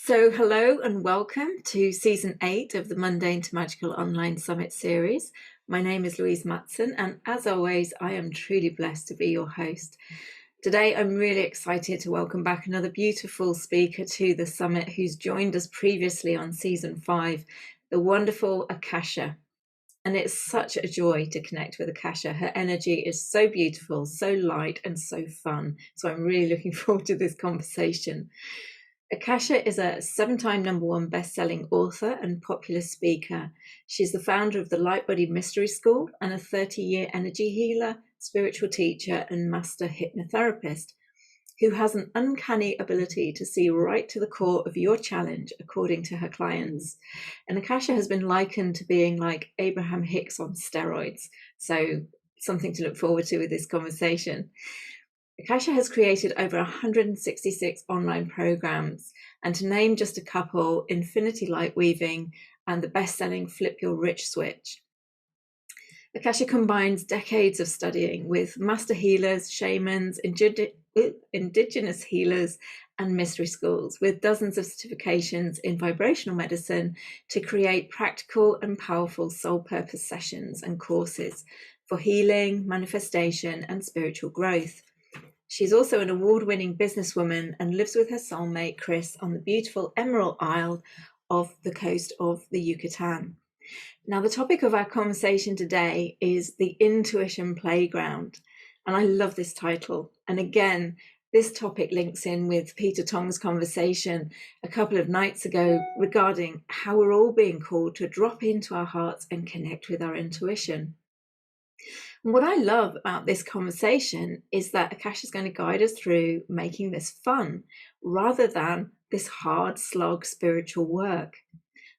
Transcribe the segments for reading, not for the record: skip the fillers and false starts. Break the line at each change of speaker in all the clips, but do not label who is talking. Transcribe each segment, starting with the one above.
So, hello and welcome to Season 8 of the Mundane to Magical Online Summit series. My name is Louise Matson, and as always, I am truly blessed to be your host. Today, I'm really excited to welcome back another beautiful speaker to the summit who's joined us previously on Season 5, the wonderful Akasha. And it's such a joy to connect with Akasha. Her energy is so beautiful, so light, and so fun. So I'm really looking forward to this conversation. Akasha is a 7-time #1 best-selling author and popular speaker. She's the founder of the LightBody Mystery School and a 30-year energy healer, spiritual teacher, and master hypnotherapist who has an uncanny ability to see right to the core of your challenge, according to her clients. And Akasha has been likened to being like Abraham Hicks on steroids. So something to look forward to with this conversation. Akasha has created over 166 online programs, and to name just a couple, Infinity Light Weaving and the best-selling Flip Your Rich Switch. Akasha combines decades of studying with master healers, shamans, indigenous healers, and mystery schools, with dozens of certifications in vibrational medicine to create practical and powerful soul purpose sessions and courses for healing, manifestation, and spiritual growth. She's also an award-winning businesswoman and lives with her soulmate Chris on the beautiful Emerald Isle off the coast of the Yucatan. Now, the topic of our conversation today is the intuition playground, and I love this title. And again, this topic links in with Peter Tong's conversation a couple of nights ago regarding how we're all being called to drop into our hearts and connect with our intuition. And what I love about this conversation is that Akasha is going to guide us through making this fun rather than this hard slog spiritual work.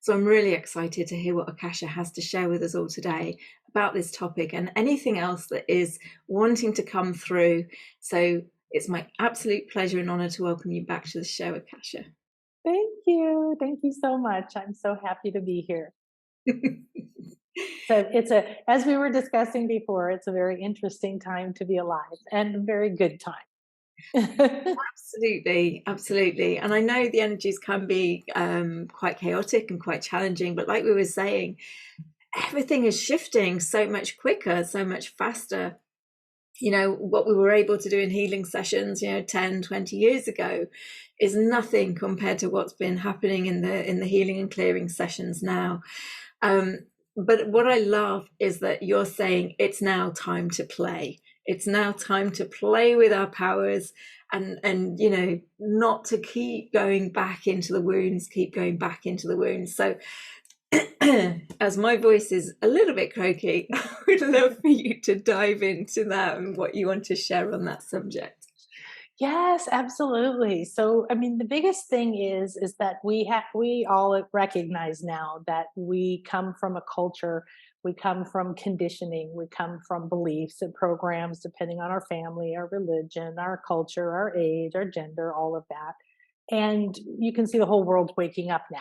So I'm really excited to hear what Akasha has to share with us all today about this topic and anything else that is wanting to come through. So it's my absolute pleasure and honor to welcome you back to the show, Akasha.
Thank you. Thank you so much. I'm so happy to be here. So as we were discussing before, it's a very interesting time to be alive and a very good time.
Absolutely. And I know the energies can be quite chaotic and quite challenging, but like we were saying, everything is shifting so much quicker, so much faster. You know, what we were able to do in healing sessions, 10, 20 years ago is nothing compared to what's been happening in the healing and clearing sessions now. But what I love is that you're saying it's now time to play. It's now time to play with our powers and not to keep going back into the wounds, So as my voice is a little bit croaky, I would love for you to dive into that and what you want to share on that subject.
Yes, absolutely. So, I mean, the biggest thing is that we all recognize now that we come from a culture, we come from conditioning, we come from beliefs and programs, depending on our family, our religion, our culture, our age, our gender, all of that. And you can see the whole world waking up now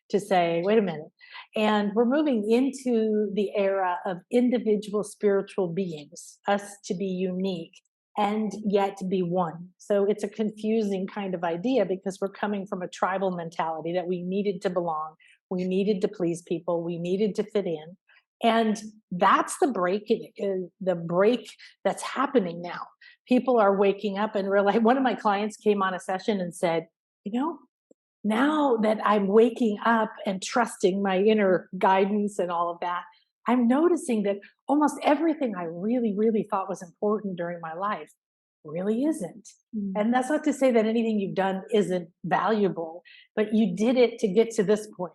to say, wait a minute. And we're moving into the era of individual spiritual beings, us to be unique and yet to be one. So it's a confusing kind of idea because we're coming from a tribal mentality that we needed to belong, we needed to please people, we needed to fit in. And that's the break that's happening now. People are waking up and realize. One of my clients came on a session and said, now that I'm waking up and trusting my inner guidance and all of that, I'm noticing that almost everything I really, really thought was important during my life really isn't. And that's not to say that anything you've done isn't valuable, but you did it to get to this point.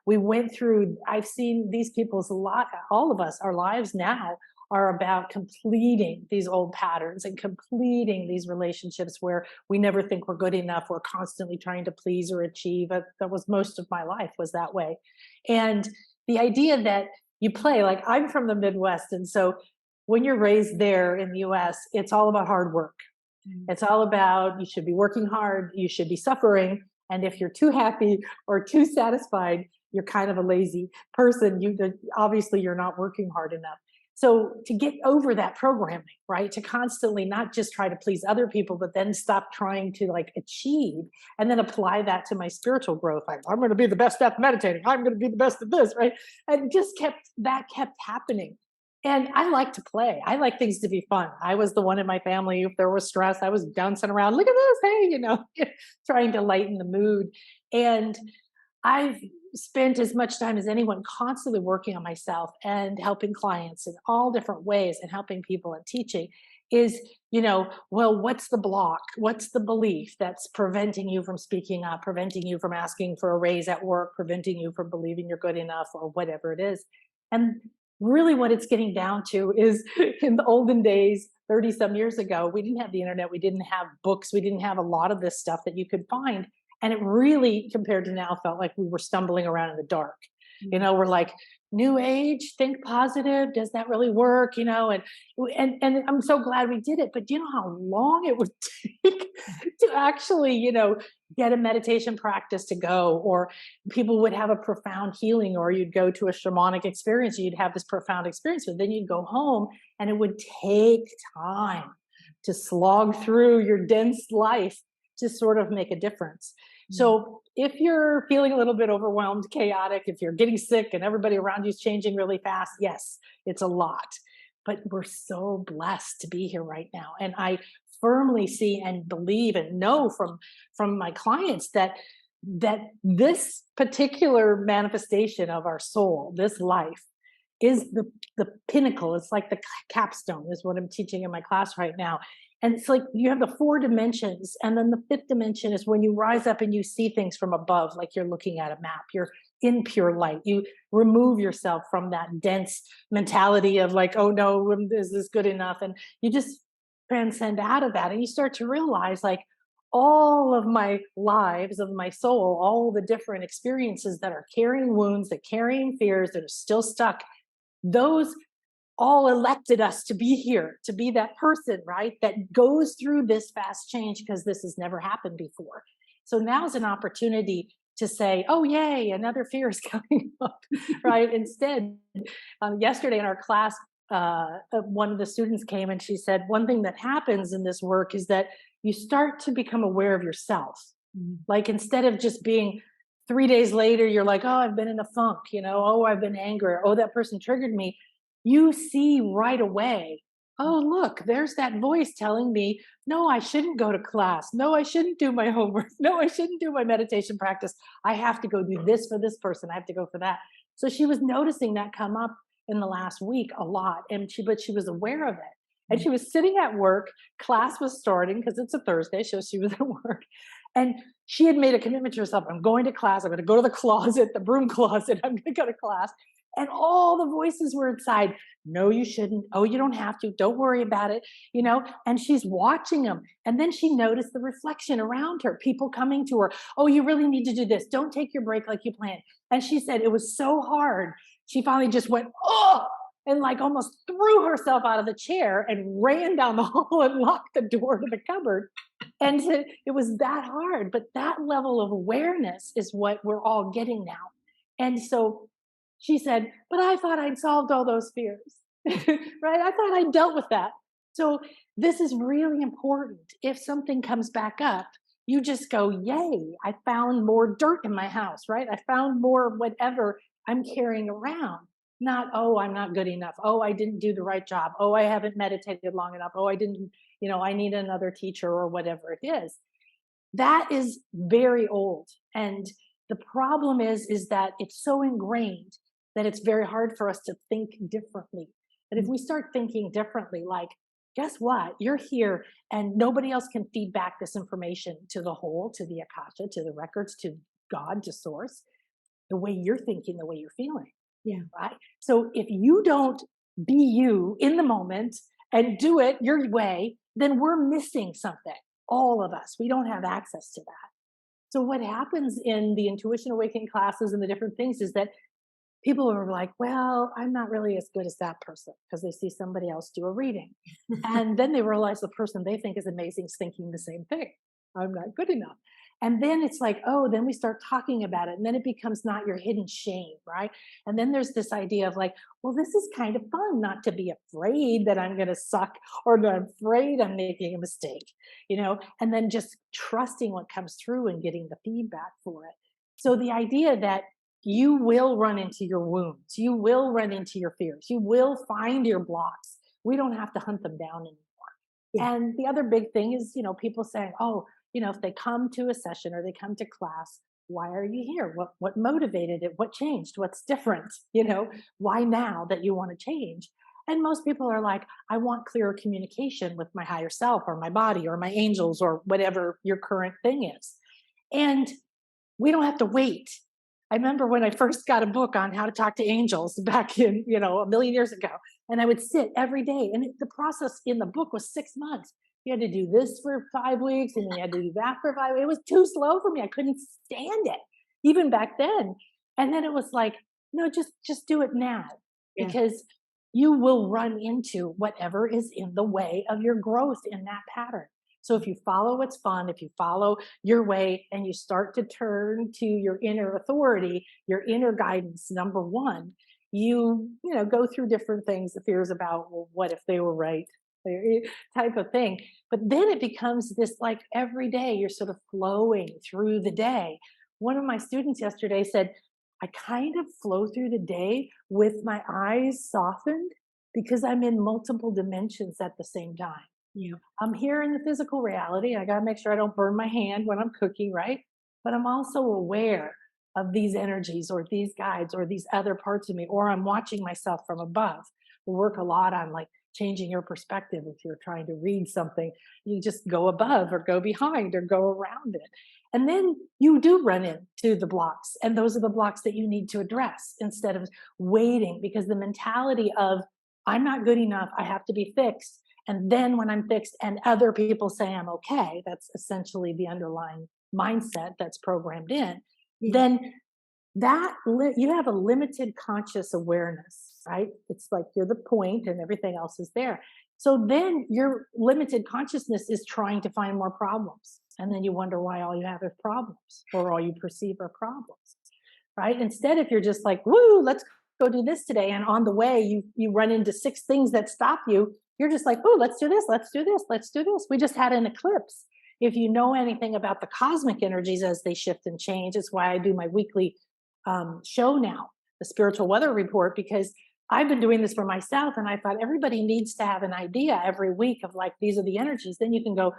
We went through, I've seen these people's all of us, our lives now are about completing these old patterns and completing these relationships where we never think we're good enough. We're constantly trying to please or achieve. That was most of my life was that way. And the idea that you play, like I'm from the Midwest. And so when you're raised there in the US, it's all about hard work. It's all about, you should be working hard, you should be suffering. And if you're too happy or too satisfied, you're kind of a lazy person. Obviously you're not working hard enough. So to get over that programming, right? To constantly not just try to please other people, but then stop trying to like achieve and then apply that to my spiritual growth. Like, I'm going to be the best at meditating. I'm going to be the best at this, right? And just kept happening. And I like to play. I like things to be fun. I was the one in my family, if there was stress, I was bouncing around. Look at this. Hey, trying to lighten the mood. And I've spent as much time as anyone constantly working on myself and helping clients in all different ways and helping people and teaching is, well, what's the block? What's the belief that's preventing you from speaking up, preventing you from asking for a raise at work, preventing you from believing you're good enough or whatever it is? And really what it's getting down to is in the olden days, 30 some years ago, we didn't have the internet, we didn't have books, we didn't have a lot of this stuff that you could find. And it really, compared to now, felt like we were stumbling around in the dark. We're like, new age, think positive. Does that really work? And I'm so glad we did it. But do you know how long it would take to actually, get a meditation practice to go, or people would have a profound healing, or you'd go to a shamanic experience, you'd have this profound experience, but then you'd go home and it would take time to slog through your dense life to sort of make a difference. So if you're feeling a little bit overwhelmed, chaotic, if you're getting sick and everybody around you is changing really fast, yes, it's a lot. But we're so blessed to be here right now. And I firmly see and believe and know from my clients that this particular manifestation of our soul, this life, is the pinnacle. It's like the capstone, is what I'm teaching in my class right now. And it's like you have the 4 dimensions. And then the 5th dimension is when you rise up and you see things from above, like you're looking at a map. You're in pure light. You remove yourself from that dense mentality of like, oh no, is this good enough? And you just transcend out of that. And you start to realize like all of my lives of my soul, all the different experiences that are carrying wounds, that carrying fears, that are still stuck, those all elected us to be here, to be that person, right? That goes through this fast change because this has never happened before. So now's an opportunity to say, oh, yay, another fear is coming up, right? Instead, yesterday in our class, one of the students came and she said, one thing that happens in this work is that you start to become aware of yourself. Like instead of just being 3 days later, you're like, oh, I've been in a funk, oh, I've been angry, oh, that person triggered me. You see right away, oh, look, there's that voice telling me, no, I shouldn't go to class. No, I shouldn't do my homework. No, I shouldn't do my meditation practice. I have to go do this for this person. I have to go for that. So she was noticing that come up in the last week a lot. But she was aware of it. And she was sitting at work. Class was starting because it's a Thursday. So she was at work. And she had made a commitment to herself. I'm going to class. I'm going to go to the closet, the broom closet. I'm going to go to class. And all the voices were inside. No, you shouldn't. Oh, you don't have to. Don't worry about it. And she's watching them. And then she noticed the reflection around her, people coming to her. Oh, you really need to do this. Don't take your break like you planned. And she said it was so hard. She finally just went, oh, and like almost threw herself out of the chair and ran down the hall and locked the door to the cupboard. And it was that hard. But that level of awareness is what we're all getting now. And so she said, but I thought I'd solved all those fears, right? I thought I'd dealt with that. So this is really important. If something comes back up, you just go, yay, I found more dirt in my house, right? I found more whatever I'm carrying around. Not, oh, I'm not good enough. Oh, I didn't do the right job. Oh, I haven't meditated long enough. Oh, I didn't, I need another teacher or whatever it is. That is very old. And the problem is that it's so ingrained that it's very hard for us to think differently. But if we start thinking differently, like, guess what? You're here and nobody else can feed back this information to the whole, to the Akasha, to the records, to God, to source, the way you're thinking, the way you're feeling.
Yeah.
Right. So if you don't be you in the moment and do it your way, then we're missing something. All of us, we don't have access to that. So what happens in the Intuition Awakening classes and the different things is that people are like, well, I'm not really as good as that person, because they see somebody else do a reading. And then they realize the person they think is amazing is thinking the same thing. I'm not good enough. And then it's like, oh, then we start talking about it. And then it becomes not your hidden shame, right? And then there's this idea of like, well, this is kind of fun not to be afraid that I'm going to suck or that I'm afraid I'm making a mistake, and then just trusting what comes through and getting the feedback for it. So the idea that you will run into your wounds, you will run into your fears, you will find your blocks. We don't have to hunt them down anymore.
Yeah.
And the other big thing is, people saying, oh, if they come to a session or they come to class, why are you here? What motivated it? What changed? What's different? Why now that you want to change? And most people are like, I want clearer communication with my higher self or my body or my angels or whatever your current thing is. And we don't have to wait. I remember when I first got a book on how to talk to angels back in, a million years ago, and I would sit every day. And the process in the book was 6 months. You had to do this for 5 weeks, and then you had to do that for 5 weeks. It was too slow for me. I couldn't stand it, even back then. And then it was like, no, just do it now, because you will run into whatever is in the way of your growth in that pattern. So if you follow what's fun, if you follow your way and you start to turn to your inner authority, your inner guidance, number one, you go through different things, the fears about, well, what if they were right, type of thing. But then it becomes this, like, every day you're sort of flowing through the day. One of my students yesterday said, I kind of flow through the day with my eyes softened because I'm in multiple dimensions at the same time.
Yeah.
I'm here in the physical reality. I got to make sure I don't burn my hand when I'm cooking, right? But I'm also aware of these energies or these guides or these other parts of me, or I'm watching myself from above. We work a lot on like changing your perspective. If you're trying to read something, you just go above or go behind or go around it. And then you do run into the blocks. And those are the blocks that you need to address instead of waiting, because the mentality of, I'm not good enough, I have to be fixed. And then when I'm fixed and other people say I'm okay, that's essentially the underlying mindset that's programmed in, then you have a limited conscious awareness, right? It's like you're the point and everything else is there. So then your limited consciousness is trying to find more problems. And then you wonder why all you have is problems, or all you perceive are problems, right? Instead, if you're just like, woo, let's go do this today. And on the way, you run into 6 things that stop you. You're just like, oh, let's do this, let's do this, let's do this. We just had an eclipse. If you know anything about the cosmic energies as they shift and change, it's why I do my weekly show now, the Spiritual Weather Report, because I've been doing this for myself. And I thought everybody needs to have an idea every week of like, these are the energies. Then you can go,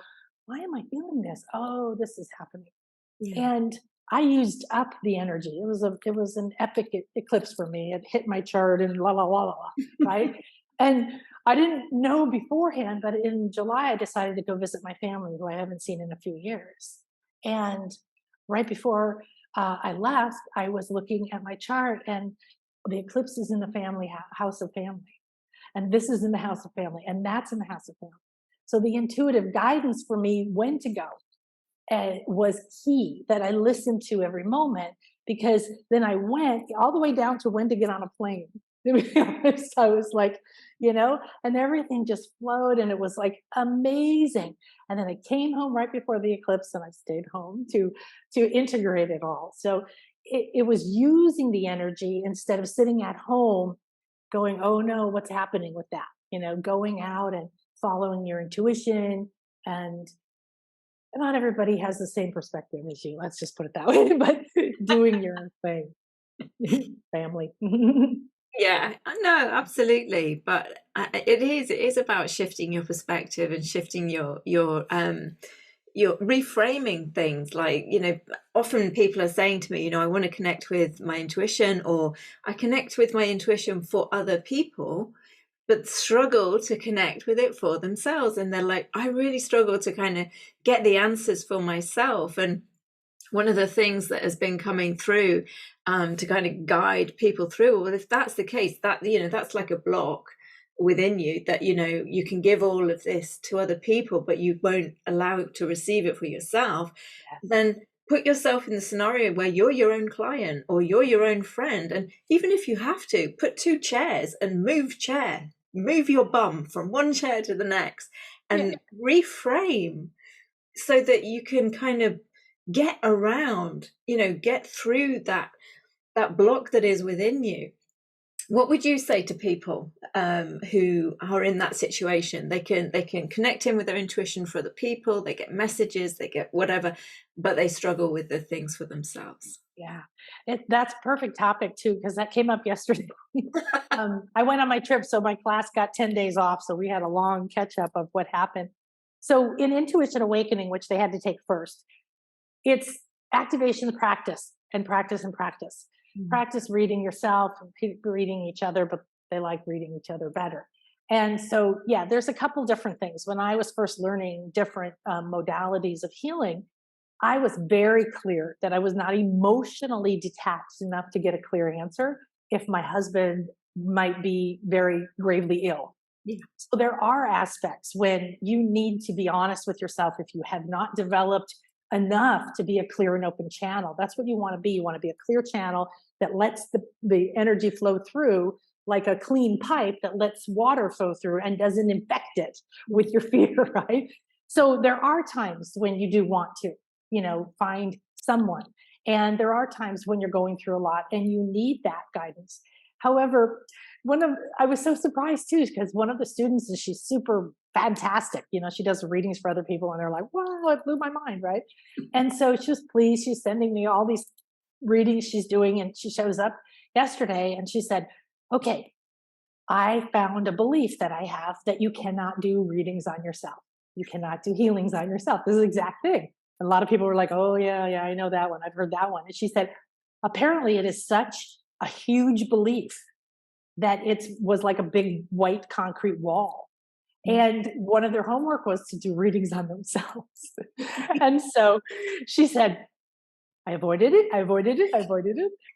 why am I feeling this? Oh, this is happening. Yeah. And I used up the energy. It was an epic eclipse for me. It hit my chart and la la la la, right? And I didn't know beforehand, but in July I decided to go visit my family, who I haven't seen in a few years. And right before I left, I was looking at my chart, and the eclipse is in the family house of family, and this is in the house of family, and that's in the house of family. So the intuitive guidance for me when to go was key, that I listened to every moment, because then I went all the way down to when to get on a plane. To be honest, I was like, and everything just flowed, and it was like amazing. And then I came home right before the eclipse, and I stayed home to integrate it all. So it was using the energy instead of sitting at home going, oh no, what's happening with that? Going out and following your intuition. And not everybody has the same perspective as you. Let's just put it that way. But doing your own thing, family.
Yeah, no, absolutely. But it is about shifting your perspective and shifting your reframing things. Like, often people are saying to me, I want to connect with my intuition, or I connect with my intuition for other people, but struggle to connect with it for themselves. And they're like, I really struggle to kind of get the answers for myself. And one of the things that has been coming through to kind of guide people through, well, if that's the case, that, that's like a block within you, that, you can give all of this to other people, but you won't allow it to receive it for yourself. Yes. Then put yourself in the scenario where you're your own client or you're your own friend. And even if you have to, put 2 chairs and move your bum from one chair to the next, and reframe, so that you can kind of get around, get through that block that is within you. What would you say to people who are in that situation? They can connect in with their intuition for other people, they get messages, they get whatever, but they struggle with the things for themselves.
Yeah, that's a perfect topic too, because that came up yesterday. I went on my trip, so my class got 10 days off. So we had a long catch up of what happened. So in Intuition Awakening, which they had to take first, it's activation practice and practice and practice. Practice reading yourself and reading each other, but they like reading each other better. And so, yeah, there's a couple different things. When I was first learning different modalities of healing, I was very clear that I was not emotionally detached enough to get a clear answer if my husband might be very gravely ill.
Yeah.
So there are aspects when you need to be honest with yourself if you have not developed enough to be a clear and open channel. That's what you want to be. You want to be a clear channel that lets the energy flow through, like a clean pipe that lets water flow through and doesn't infect it with your fear, right? So there are times when you do want to, find someone. And there are times when you're going through a lot and you need that guidance. However, I was so surprised too, because one of the students she's super fantastic. She does readings for other people and they're like, wow, it blew my mind, right? And so she was pleased. She's sending me all these readings she's doing, and she shows up yesterday and she said, okay, I found a belief that I have that you cannot do readings on yourself. You cannot do healings on yourself. This is the exact thing. A lot of people were like, oh, yeah, I know that one. I've heard that one. And she said, apparently it is such a huge belief that it was like a big white concrete wall. And one of their homework was to do readings on themselves. And so she said, I avoided it.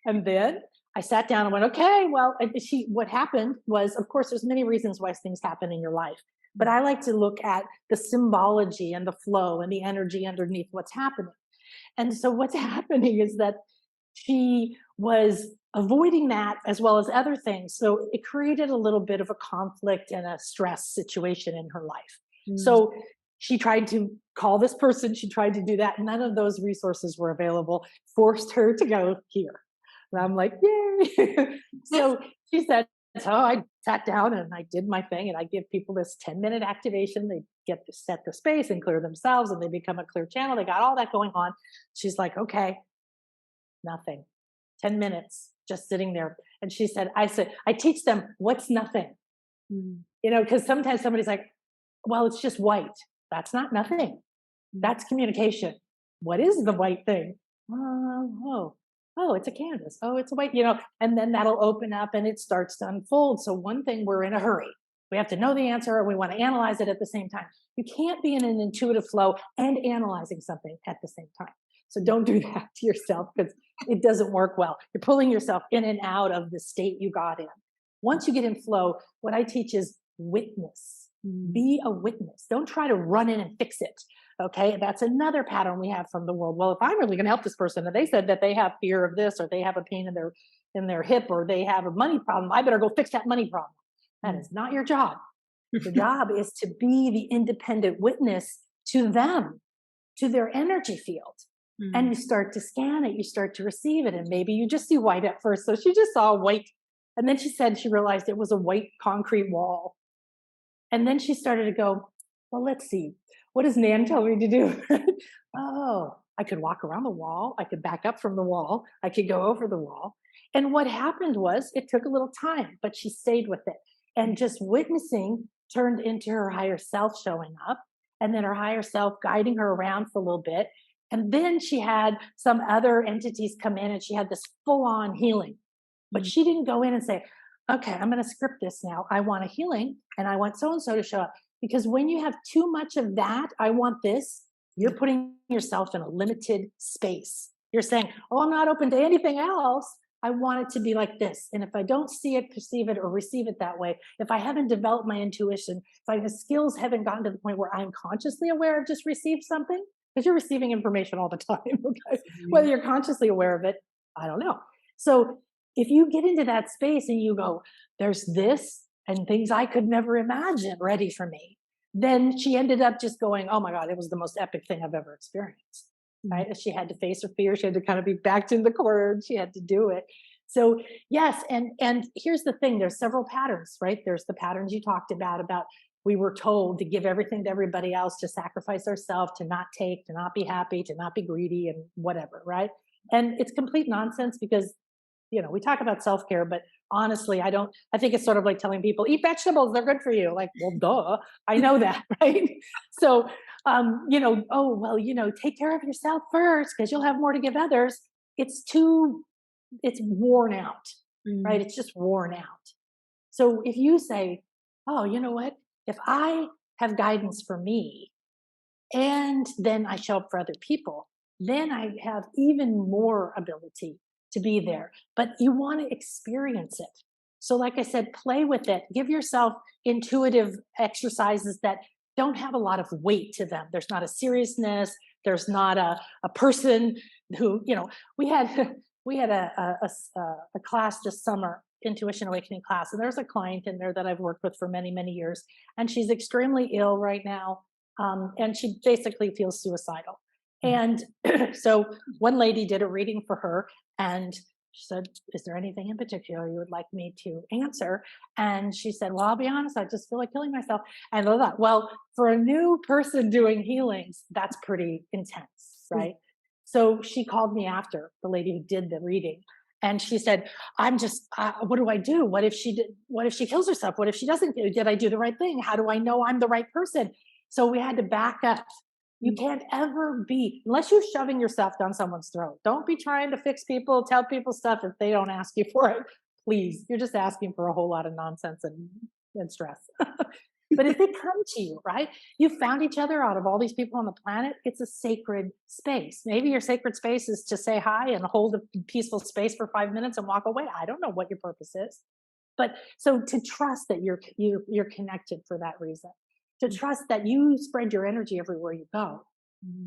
And then I sat down and went, okay, well, what happened was, of course, there's many reasons why things happen in your life. But I like to look at the symbology and the flow and the energy underneath what's happening. And so what's happening is that she was avoiding that as well as other things. So it created a little bit of a conflict and a stress situation in her life. So she tried to call this person, she tried to do that. None of those resources were available, forced her to go here. And I'm like, yay. So she said, so I sat down and I did my thing, and I give people this 10-minute activation. They get to set the space and clear themselves, and they become a clear channel. They got all that going on. She's like, okay, nothing. 10 minutes just sitting there. And she said, I teach them what's nothing. Because sometimes somebody's like, well, it's just white. That's not nothing. That's communication. What is the white thing? Oh, it's a canvas. Oh, it's a white, and then that'll open up and it starts to unfold. So one thing, we're in a hurry. We have to know the answer, and we want to analyze it at the same time. You can't be in an intuitive flow and analyzing something at the same time. So don't do that to yourself, because it doesn't work well. You're pulling yourself in and out of the state you got in. Once you get in flow, what I teach is witness. Be a witness. Don't try to run in and fix it. Okay, that's another pattern we have from the world. Well, if I'm really going to help this person, and they said that they have fear of this, or they have a pain in their hip, or they have a money problem, I better go fix that money problem. That is not your job. Your job is to be the independent witness to them, to their energy field. And you start to scan it, you start to receive it, and maybe you just see white at first. So she just saw white, and then she said she realized it was a white concrete wall. And then she started to go, well, let's see. What does Nan tell me to do? Oh, I could walk around the wall. I could back up from the wall. I could go over the wall. And what happened was, it took a little time, but she stayed with it. And just witnessing turned into her higher self showing up, and then her higher self guiding her around for a little bit. And then she had some other entities come in, and she had this full-on healing. But she didn't go in and say, okay, I'm going to script this now. I want a healing, and I want so-and-so to show up. Because when you have too much of that, I want this, you're putting yourself in a limited space. You're saying, oh, I'm not open to anything else. I want it to be like this. And if I don't see it, perceive it, or receive it that way, if I haven't developed my intuition, if my skills haven't gotten to the point where I'm consciously aware of just received something, because you're receiving information all the time, okay? Whether you're consciously aware of it, I don't know. So if you get into that space and you go, there's this and things I could never imagine ready for me, then she ended up just going, oh my God, it was the most epic thing I've ever experienced.
Mm.
right? She had to face her fear. She had to kind of be backed in the corner and she had to do it. So yes, and here's the thing, there's several patterns, right? There's the patterns you talked about we were told to give everything to everybody else, to sacrifice ourselves, to not take, to not be happy, to not be greedy and whatever, right? And it's complete nonsense because we talk about self-care, but honestly, I think it's sort of like telling people, eat vegetables, they're good for you. Like, well, duh, I know that, right? So, oh, well, take care of yourself first because you'll have more to give others. It's worn out, right?
Mm.
It's just worn out. So if you say, oh, you know what? If I have guidance for me and then I show up for other people, then I have even more ability to be there. But you want to experience it. So, like I said, play with it. Give yourself intuitive exercises that don't have a lot of weight to them. There's not a seriousness. There's not a person who, we had we had a class this summer, intuition awakening class, and there's a client in there that I've worked with for many, many years, and she's extremely ill right now, and she basically feels suicidal. And so one lady did a reading for her, and she said, is there anything in particular you would like me to answer? And she said, well, I'll be honest, I just feel like killing myself. And I thought, well, for a new person doing healings, that's pretty intense, right? So she called me after, the lady who did the reading. And she said, I'm just, what do I do? What if she kills herself? What if she doesn't? Did I do the right thing? How do I know I'm the right person? So we had to back up. You can't ever be, unless you're shoving yourself down someone's throat. Don't be trying to fix people, tell people stuff if they don't ask you for it. Please, you're just asking for a whole lot of nonsense and stress. But if they come to you, right? You found each other out of all these people on the planet. It's a sacred space. Maybe your sacred space is to say hi and hold a peaceful space for 5 minutes and walk away. I don't know what your purpose is. But so to trust that you're connected for that reason, to trust that you spread your energy everywhere you go,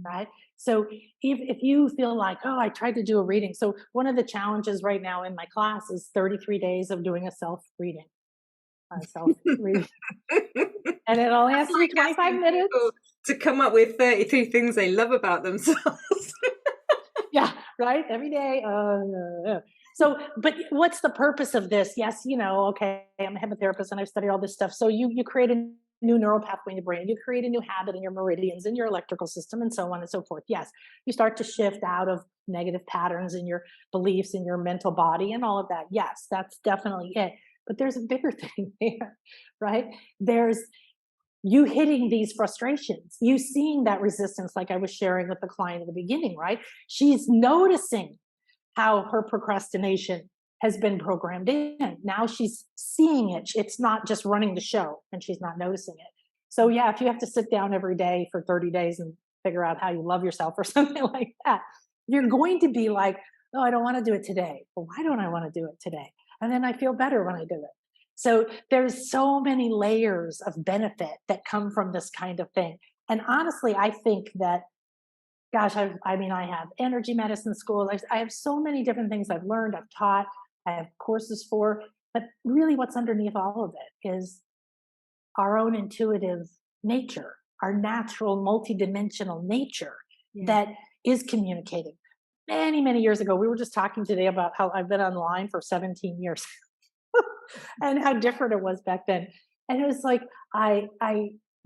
right? So if you feel like, oh, I tried to do a reading. So one of the challenges right now in my class is 33 days of doing a self-reading. Self-reading. And it'll last you 25 minutes.
To come up with 33 things they love about themselves.
Yeah, right? Every day. So, but what's the purpose of this? Yes, okay, I'm a hypnotherapist and I've studied all this stuff. So you create a new neural pathway in your brain. You create a new habit in your meridians, in your electrical system, and so on and so forth. Yes, you start to shift out of negative patterns in your beliefs, in your mental body, and all of that. Yes, that's definitely it. But there's a bigger thing there, right? There's you hitting these frustrations, you seeing that resistance, like I was sharing with the client at the beginning, right? She's noticing how her procrastination has been programmed in. Now she's seeing it. It's not just running the show and she's not noticing it. So, yeah, if you have to sit down every day for 30 days and figure out how you love yourself or something like that, you're going to be like, oh, I don't want to do it today. Well, why don't I want to do it today? And then I feel better when I do it. So there's so many layers of benefit that come from this kind of thing. And honestly, I think that, gosh, I have energy medicine school. I have so many different things I've learned, I've taught, I have courses for, but really what's underneath all of it is our own intuitive nature, our natural multidimensional nature that is communicating. Many, many years ago, we were just talking today about how I've been online for 17 years. And how different it was back then. And it was like I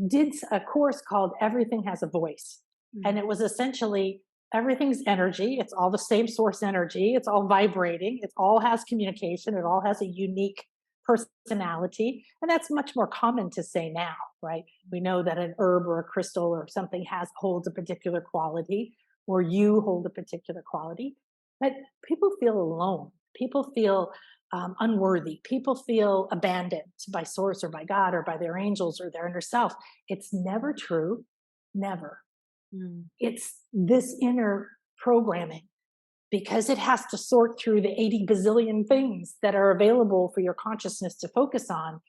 did a course called Everything Has a Voice. And it was essentially everything's energy. It's all the same source energy. It's all vibrating. It all has communication. It all has a unique personality. And that's much more common to say now, right? We know that an herb or a crystal or something holds a particular quality, or you hold a particular quality. But people feel alone. People feel unworthy. People feel abandoned by source or by God or by their angels or their inner self. It's never true. Never. It's this inner programming, because it has to sort through the 80 bazillion things that are available for your consciousness to focus on.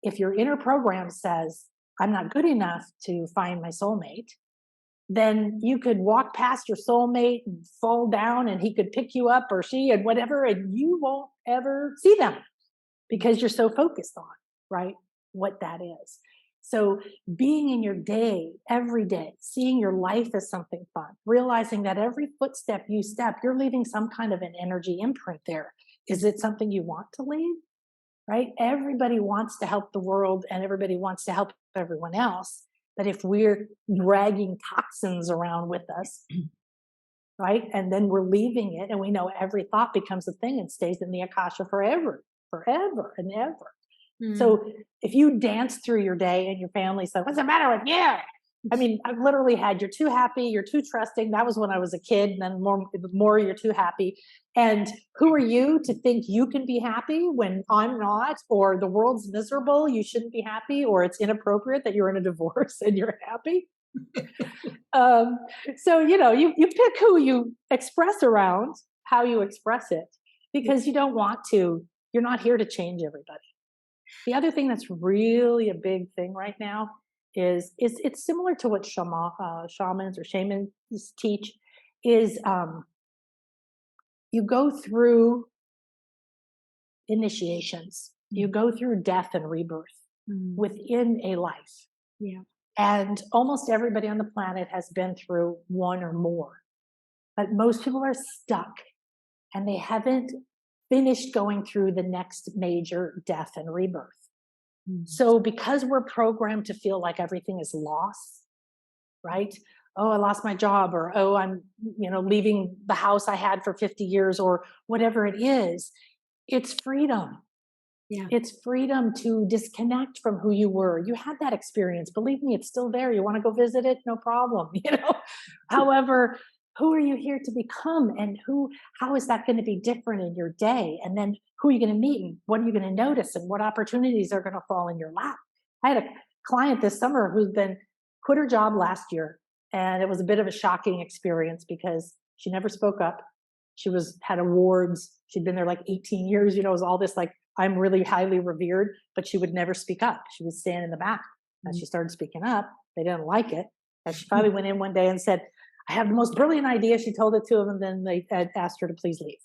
If your inner program says, I'm not good enough to find my soulmate, then you could walk past your soulmate and fall down and he could pick you up, or she, and whatever, and you won't ever see them because you're so focused on, right, what that is. So being in your day every day, seeing your life as something fun, realizing that every footstep you step, you're leaving some kind of an energy imprint there. Is it something you want to leave? Right? Everybody wants to help the world and everybody wants to help everyone else. But if we're dragging toxins around with us, right? And then we're leaving it, and we know every thought becomes a thing and stays in the Akasha forever, forever and ever. So if you dance through your day and your family said, "What's the matter with you?" I mean, I've literally had, "You're too happy, you're too trusting." That was when I was a kid. And then more, "You're too happy." And who are you to think you can be happy when I'm not, or the world's miserable, you shouldn't be happy, or it's inappropriate that you're in a divorce and you're happy? um, so, you pick who you express around, how you express it, because you don't want to, you're not here to change everybody. The other thing that's really a big thing right now is it's similar to what shamans or shamans teach, is you go through initiations, you go through death and rebirth within a life.
Yeah.
And almost everybody on the planet has been through one or more. But most people are stuck and they haven't finished going through the next major death and rebirth. So because we're programmed to feel like everything is loss, right? Oh, I lost my job, or oh, I'm, leaving the house I had for 50 years, or whatever it is, it's freedom.
Yeah.
It's freedom to disconnect from who you were. You had that experience. Believe me, it's still there. You want to go visit it? No problem. However, who are you here to become, and how is that going to be different in your day? And then who are you going to meet, and what are you going to notice, and what opportunities are going to fall in your lap? I had a client this summer who's quit her job last year, and it was a bit of a shocking experience because she never spoke up. She had awards. She'd been there like 18 years. It was all this like, I'm really highly revered, but she would never speak up. She would stand in the back. As she started speaking up, they didn't like it. And she finally went in one day and said, "I have the most brilliant idea." She told it to them, and then they asked her to please leave.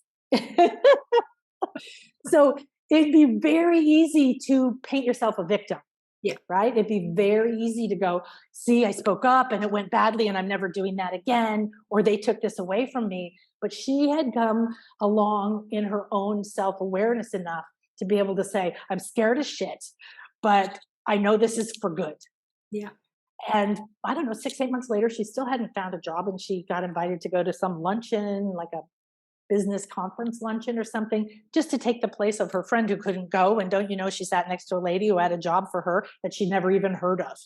So it'd be very easy to paint yourself a victim.
Yeah.
Right? It'd be very easy to go, "See, I spoke up and it went badly and I'm never doing that again," or "They took this away from me." But she had come along in her own self-awareness enough to be able to say, "I'm scared as shit, but I know this is for good."
Yeah.
And I don't know, 6, 8 months later, she still hadn't found a job, and she got invited to go to some luncheon, like a business conference luncheon or something, just to take the place of her friend who couldn't go. And don't you know, she sat next to a lady who had a job for her that she'd never even heard of.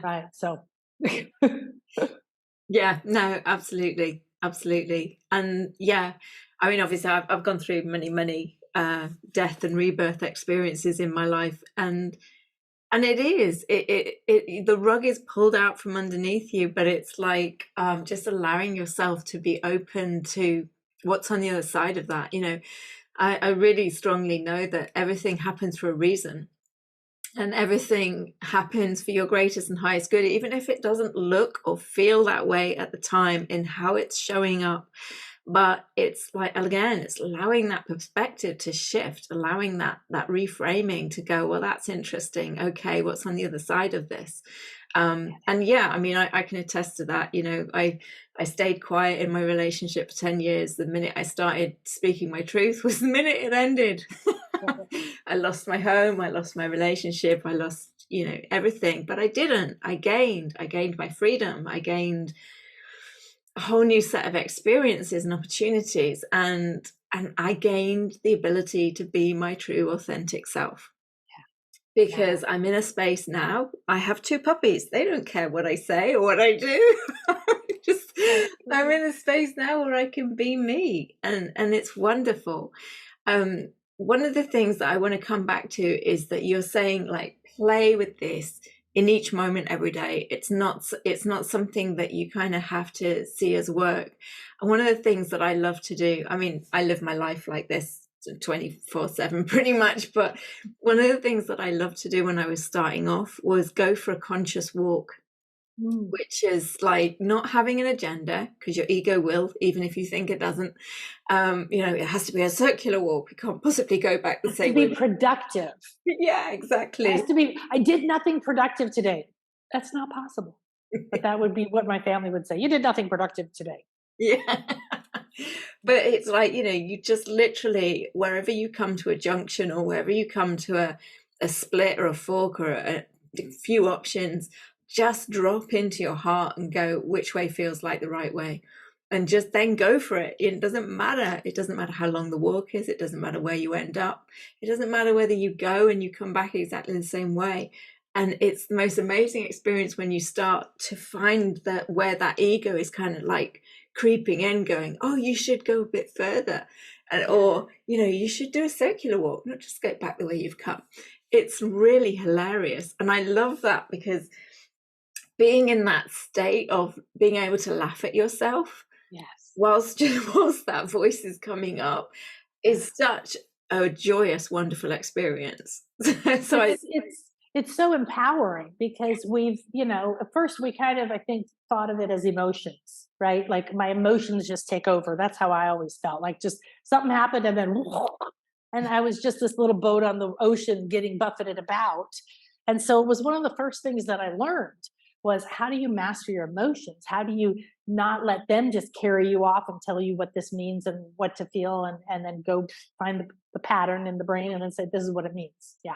Right. So
Yeah, no, absolutely. Absolutely. And yeah, I mean, obviously I've gone through many death and rebirth experiences in my life, and it is the rug is pulled out from underneath you, but it's like just allowing yourself to be open to what's on the other side of that. I really strongly know that everything happens for a reason, and everything happens for your greatest and highest good, even if it doesn't look or feel that way at the time in how it's showing up. But it's like, again, it's allowing that perspective to shift, allowing that reframing to go, well, that's interesting. Okay, what's on the other side of this? And yeah, I mean, I can attest to that. I stayed quiet in my relationship for 10 years. The minute I started speaking my truth was the minute it ended. I lost my home, I lost my relationship, I lost, everything. But I didn't. I gained my freedom. I gained a whole new set of experiences and opportunities, and I gained the ability to be my true authentic self. Because I'm in a space now. I have 2 puppies. They don't care what I say or what I do. I'm in a space now where I can be me, and it's wonderful. One of the things that I want to come back to is that you're saying, like, play with this in each moment every day. It's not something that you kind of have to see as work. And one of the things that I love to do, I mean, I live my life like this 24/7 pretty much, but one of the things that I loved to do when I was starting off was go for a conscious walk.
Mm.
which is like not having an agenda, because your ego will, even if you think it doesn't. It has to be a circular walk. We can't possibly go back the
Has to
same
be
way.
productive.
Yeah,
Has
exactly.
to be, I did nothing productive today. That's not possible. But that would be what my family would say. You did nothing productive today.
Yeah. But it's like, you just literally, wherever you come to a junction or wherever you come to a split or a fork or a few options, just drop into your heart and go which way feels like the right way. And just then go for it. It doesn't matter. It doesn't matter how long the walk is. It doesn't matter where you end up. It doesn't matter whether you go and you come back exactly the same way. And it's the most amazing experience when you start to find that where that ego is kind of like creeping in, going, oh, you should go a bit further. Or, you should do a circular walk, not just go back the way you've come. It's really hilarious. And I love that, because being in that state of being able to laugh at yourself
Yes.
whilst that voice is coming up is such a joyous, wonderful experience. So
It's so empowering because we've, at first we kind of, I think, thought of it as emotions, right? Like my emotions just take over. That's how I always felt. Like just something happened and then and I was just this little boat on the ocean getting buffeted about. And so it was one of the first things that I learned was, how do you master your emotions? How do you not let them just carry you off and tell you what this means and what to feel, and then go find the pattern in the brain and then say, this is what it means. Yeah,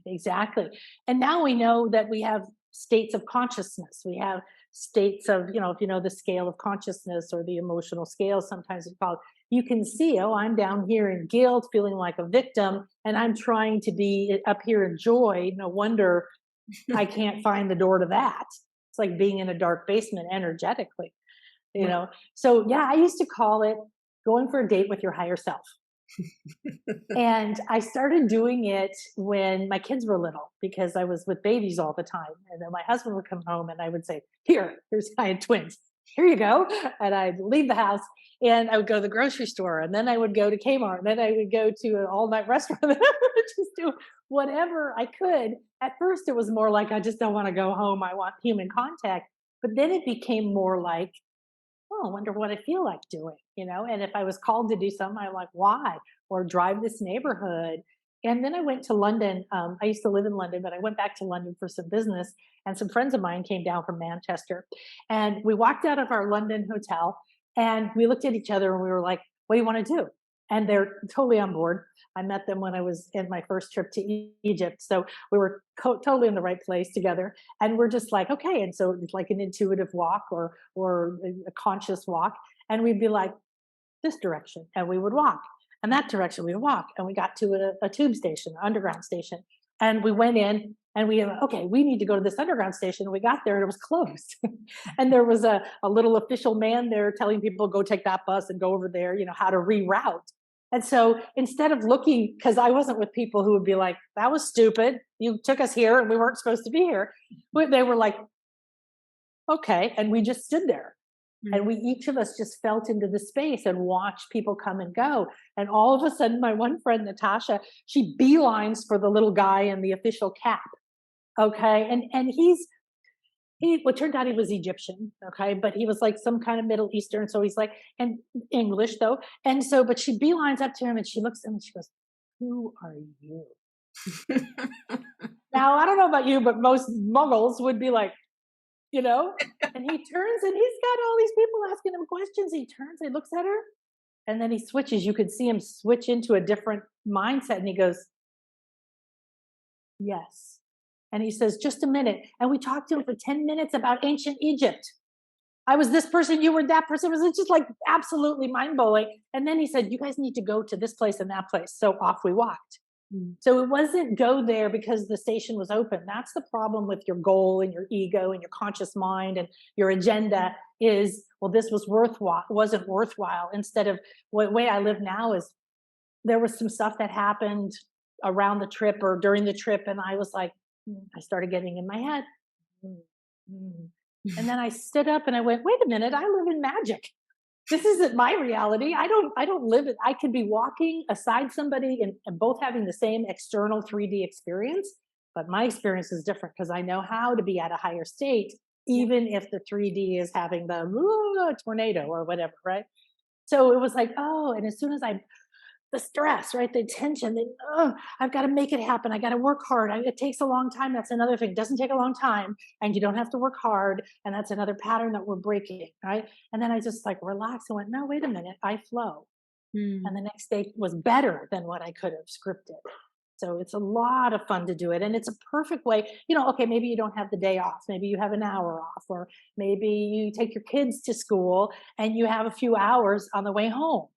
exactly. And now we know that we have states of consciousness. We have states of, if you know the scale of consciousness or the emotional scale, sometimes it's called, you can see, oh, I'm down here in guilt, feeling like a victim, and I'm trying to be up here in joy. No wonder I can't find the door to that. It's like being in a dark basement energetically, So yeah, I used to call it going for a date with your higher self. And I started doing it when my kids were little, because I was with babies all the time. And then my husband would come home and I would say, here's, I had twins. Here you go. And I'd leave the house and I would go to the grocery store, and then I would go to Kmart, and then I would go to an all night restaurant. And I would just do whatever I could. At first, it was more like, I just don't want to go home. I want human contact. But then it became more like, oh, I wonder what I feel like doing, And if I was called to do something, I'm like, why? Or drive this neighborhood. And then I went to London. I used to live in London, but I went back to London for some business. And some friends of mine came down from Manchester. And we walked out of our London hotel and we looked at each other and we were like, what do you want to do? And they're totally on board. I met them when I was in my first trip to Egypt. So we were totally in the right place together. And we're just like, okay. And so it's like an intuitive walk or a conscious walk. And we'd be like, this direction. And we would walk. And that direction we would walk. And we got to a tube station, an underground station. And we went in and we were, okay, we need to go to this underground station. We got there and it was closed. And there was a little official man there telling people, go take that bus and go over there, how to reroute. And so instead of looking, because I wasn't with people who would be like, that was stupid. You took us here and we weren't supposed to be here. They were like, okay. And we just stood there. And we, each of us just felt into the space and watched people come and go. And all of a sudden, my one friend, Natasha, she beelines for the little guy in the official cap. Okay. And it turned out he was Egyptian. Okay. But he was like some kind of Middle Eastern. So he's like, and English though. And so, but she beelines up to him and she looks at him and she goes, who are you? Now, I don't know about you, but most muggles would be like, and he turns and he's got all these people asking him questions. He turns, he looks at her, and then he switches. You could see him switch into a different mindset. And he goes, yes. And he says, just a minute. And we talked to him for 10 minutes about ancient Egypt. I was this person, you were that person. It was just like absolutely mind blowing. And then he said, you guys need to go to this place and that place. So off we walked. So it wasn't go there because the station was open. That's the problem with your goal and your ego and your conscious mind and your agenda is, well, this wasn't worthwhile. Instead of the way I live now is there was some stuff that happened around the trip or during the trip. And I was like, I started getting in my head. And then I stood up and I went, wait a minute, I live in magic. This isn't my reality. I don't live it. I could be walking aside somebody and both having the same external 3D experience, but my experience is different because I know how to be at a higher state even if the 3D is having the tornado or whatever, right? So it was like, oh, and as soon as the stress, right? The tension, I've got to make it happen. I got to work hard. It takes a long time. That's another thing. It doesn't take a long time and you don't have to work hard. And that's another pattern that we're breaking, right? And then I just like relaxed and went, no, wait a minute. I flow. And the next day was better than what I could have scripted. So it's a lot of fun to do it. And it's a perfect way, okay, maybe you don't have the day off. Maybe you have an hour off, or maybe you take your kids to school and you have a few hours on the way home.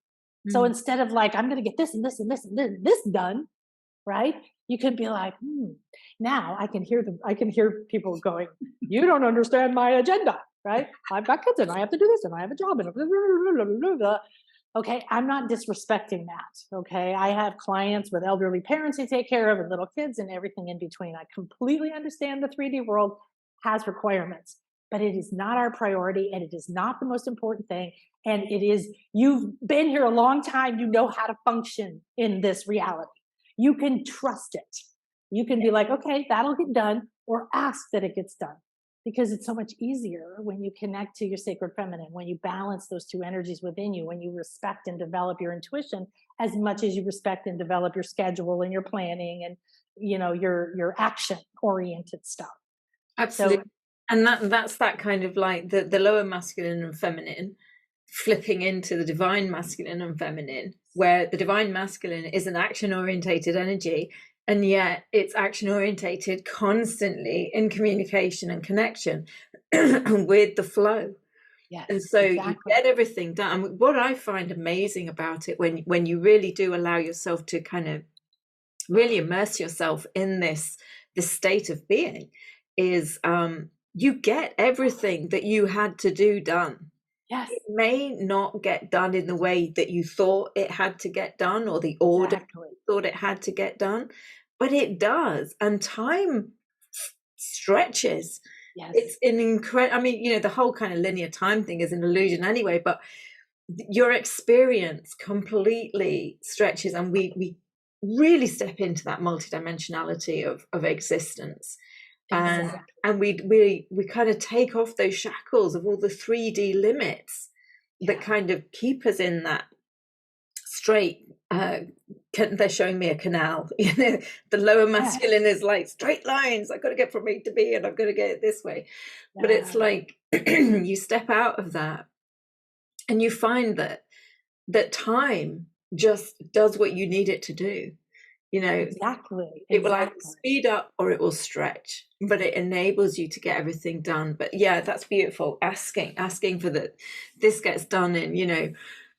So instead of like, I'm going to get this and this and this and this done, right? You could be like, now I can hear people going, you don't understand my agenda, right? I've got kids and I have to do this and I have a job and blah, blah, blah, blah, blah. Okay, I'm not disrespecting that. Okay, I have clients with elderly parents to take care of and little kids and everything in between. I completely understand the 3D world has requirements, but it is not our priority and it is not the most important thing. And it is, you've been here a long time, you know how to function in this reality. You can trust it. You can be like, okay, that'll get done, or ask that it gets done. Because it's so much easier when you connect to your sacred feminine, when you balance those two energies within you, when you respect and develop your intuition as much as you respect and develop your schedule and your planning and your action oriented stuff.
Absolutely. So, and that's that kind of like the lower masculine and feminine flipping into the divine masculine and feminine, where the divine masculine is an action orientated energy. And yet it's action orientated constantly in communication and connection with the flow. Yes, and so exactly. You get everything done. And what I find amazing about it, when you really do allow yourself to kind of really immerse yourself in this state of being, is you get everything that you had to do done.
Yes.
It may not get done in the way that you thought it had to get done, or the order you thought it had to get done, but it does. And time stretches.
Yes.
It's an incredible, I mean, the whole kind of linear time thing is an illusion anyway, but your experience completely stretches, and we really step into that multidimensionality of existence. Exactly. And we kind of take off those shackles of all the 3D limits that kind of keep us in that straight. They're showing me a canal. The lower masculine is like straight lines. I've got to get from A to B, and I've got to get it this way. Yeah. But it's like you step out of that, and you find that time just does what you need it to do.
Exactly.
It will either speed up or it will stretch, but it enables you to get everything done. But yeah, that's beautiful. Asking for this gets done in,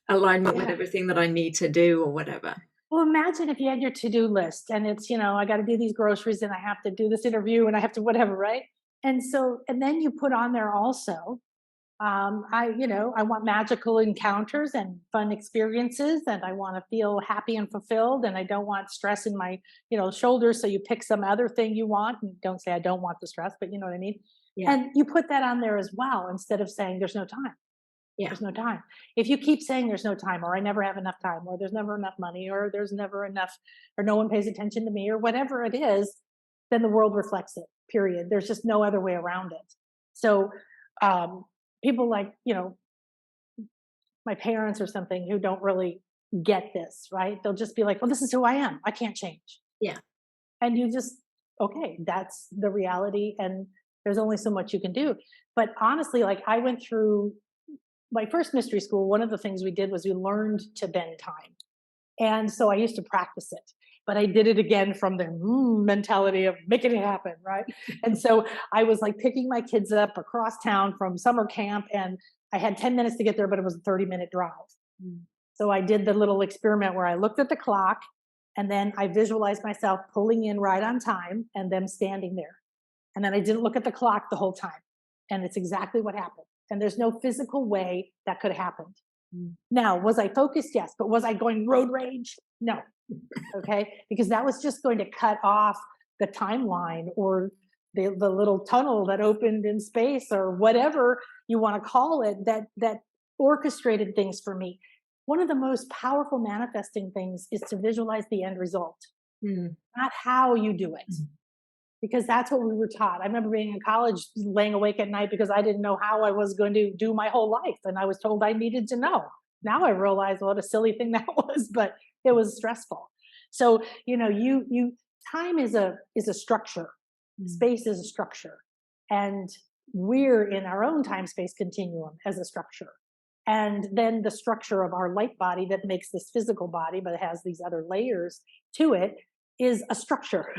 alignment with everything that I need to do or whatever.
Well, imagine if you had your to-do list and it's, I got to do these groceries and I have to do this interview and I have to whatever, right? And then you put on there also, I want magical encounters and fun experiences, and I want to feel happy and fulfilled, and I don't want stress in my, shoulders. So you pick some other thing you want, and don't say I don't want the stress, but you know what I mean? Yeah. And you put that on there as well, instead of saying there's no time. Yeah. There's no time. If you keep saying there's no time, or I never have enough time, or there's never enough money, or there's never enough, or no one pays attention to me, or whatever it is, then the world reflects it, period. There's just no other way around it. So, people like, my parents or something who don't really get this, right? They'll just be like, well, this is who I am. I can't change.
Yeah.
And you just, okay, that's the reality. And there's only so much you can do. But honestly, like I went through my first mystery school. One of the things we did was we learned to bend time. And so I used to practice it. But I did it again from the mentality of making it happen, right? And so I was like picking my kids up across town from summer camp, and I had 10 minutes to get there, but it was a 30-minute drive. So I did the little experiment where I looked at the clock, and then I visualized myself pulling in right on time and them standing there. And then I didn't look at the clock the whole time. And it's exactly what happened. And there's no physical way that could have happened. Now, was I focused? Yes. But was I going road rage? No. Okay. Because that was just going to cut off the timeline or the little tunnel that opened in space, or whatever you want to call it, that orchestrated things for me. One of the most powerful manifesting things is to visualize the end result, not how you do it. because that's what we were taught. I remember being in college, laying awake at night because I didn't know how I was going to do my whole life. And I was told I needed to know. Now I realize what a silly thing that was, but it was stressful. So, time is a structure. Space is a structure. And we're in our own time space continuum as a structure. And then the structure of our light body that makes this physical body, but it has these other layers to it, is a structure.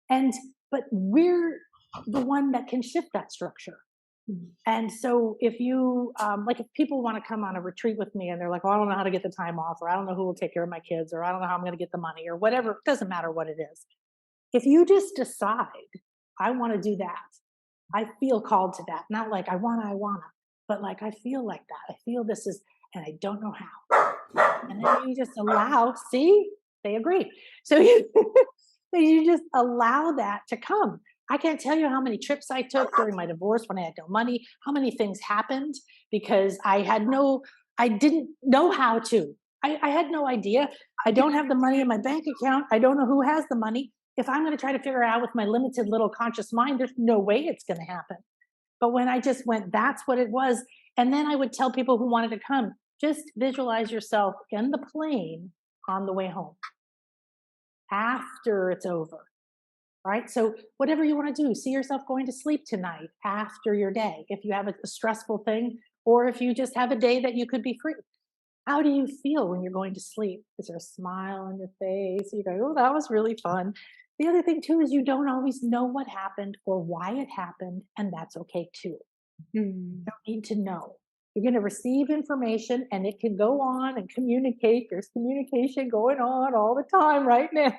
But we're the one that can shift that structure. And so if you, if people want to come on a retreat with me and they're like, well, I don't know how to get the time off, or I don't know who will take care of my kids, or I don't know how I'm going to get the money, or whatever, it doesn't matter what it is. If you just decide, I want to do that, I feel called to that, not like I wanna, but like I feel like that. I feel this is, and I don't know how. And then you just allow, see, they agree. So you just allow that to come. I can't tell you how many trips I took during my divorce when I had no money, how many things happened because I didn't know how to. I had no idea. I don't have the money in my bank account. I don't know who has the money. If I'm going to try to figure it out with my limited little conscious mind, there's no way it's going to happen. But when I just went, that's what it was. And then I would tell people who wanted to come, just visualize yourself in the plane on the way home after it's over. Right? So whatever you want to do, see yourself going to sleep tonight after your day. If you have a stressful thing, or if you just have a day that you could be free. How do you feel when you're going to sleep? Is there a smile on your face? You go, oh, that was really fun. The other thing too is you don't always know what happened or why it happened, and that's okay too. You don't need to know. You're going to receive information and it can go on and communicate. There's communication going on all the time right now.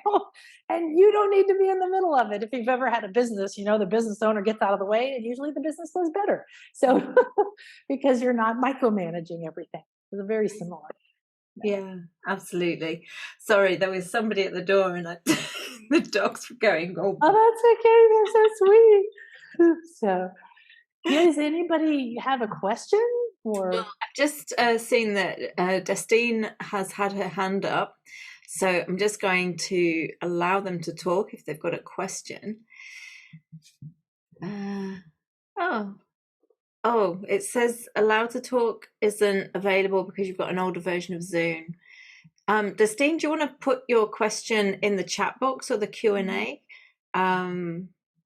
And you don't need to be in the middle of it. If you've ever had a business, the business owner gets out of the way and usually the business does better. So because you're not micromanaging everything. It's very similar.
Yeah, absolutely. Sorry, there was somebody at the door and the dogs were going, oh,
that's okay. They're so sweet. So, does anybody have a question? Or
I've just seen that Destine has had her hand up. So I'm just going to allow them to talk if they've got a question. It says allow to talk isn't available because you've got an older version of Zoom. Destine, do you want to put your question in the chat box or the Q&A?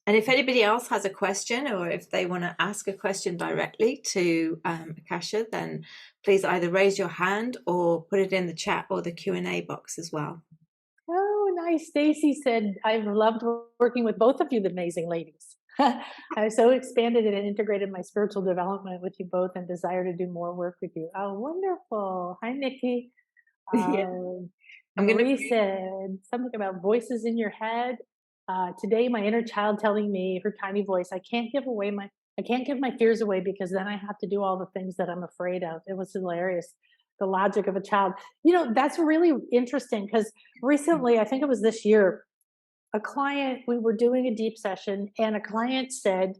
And if anybody else has a question or if they want to ask a question directly to Akasha, then please either raise your hand or put it in the chat or the Q&A box as well.
Oh, nice. Stacy said, I've loved working with both of you, the amazing ladies. I've so expanded and integrated my spiritual development with you both and desire to do more work with you. Oh, wonderful. Hi, Nikki. Marie said something about voices in your head. Today, my inner child telling me, her tiny voice, I can't give my fears away because then I have to do all the things that I'm afraid of. It was hilarious. The logic of a child. That's really interesting because recently, I think it was this year, a client, we were doing a deep session and a client said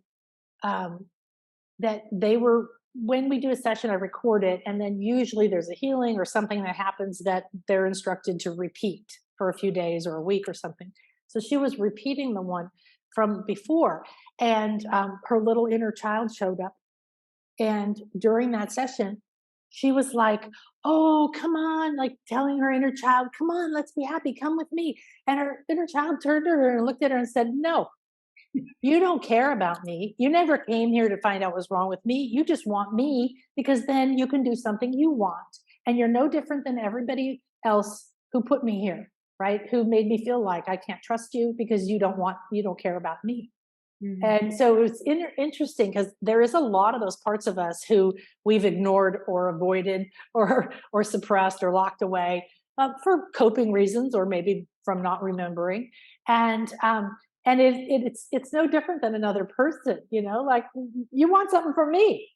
that when we do a session, I record it. And then usually there's a healing or something that happens that they're instructed to repeat for a few days or a week or something. So she was repeating the one from before, and her little inner child showed up. And during that session, she was like, oh, come on, like telling her inner child, come on, let's be happy, come with me. And her inner child turned to her and looked at her and said, no, you don't care about me. You never came here to find out what's wrong with me. You just want me because then you can do something you want. And you're no different than everybody else who put me here, right? Who made me feel like I can't trust you because you don't care about me. Mm-hmm. And so it's interesting because there is a lot of those parts of us who we've ignored or avoided or suppressed or locked away for coping reasons or maybe from not remembering. And it's no different than another person, like you want something from me,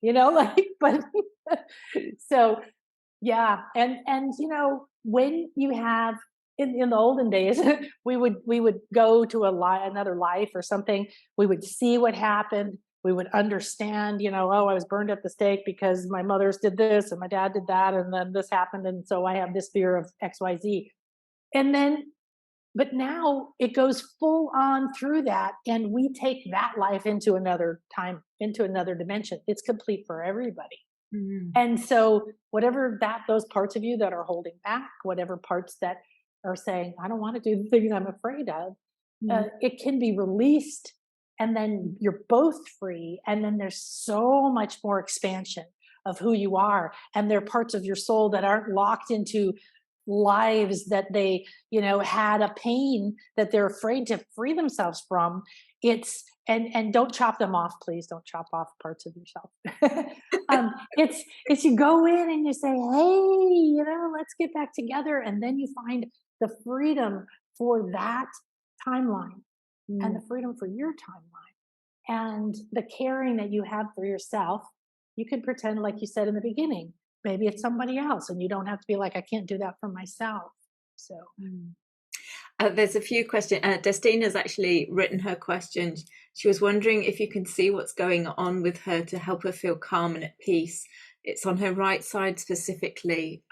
but so yeah. And when you have in the olden days, we would go to another life or something. We would see what happened. We would understand, oh, I was burned at the stake because my mother's did this and my dad did that. And then this happened. And so I have this fear of XYZ. And then But now it goes full on through that, and we take that life into another time, into another dimension. It's complete for everybody.
Mm.
And so whatever that, those parts of you that are holding back, whatever parts that are saying, I don't want to do the things I'm afraid of,
Mm.
it can be released, and then you're both free. And then there's so much more expansion of who you are. And there are parts of your soul that aren't locked into lives that they, had a pain that they're afraid to free themselves from. It's and don't chop them off, please. Don't chop off parts of yourself. It's you go in and you say, hey, let's get back together, and then you find the freedom for that timeline, and
Mm.
the freedom for your timeline, and the caring that you have for yourself. You can pretend, like you said in the beginning, maybe it's somebody else, and you don't have to be like, I can't do that for myself. So
Mm. There's a few questions. Destina's actually written her question. She was wondering if you can see what's going on with her to help her feel calm and at peace. It's on her right side specifically.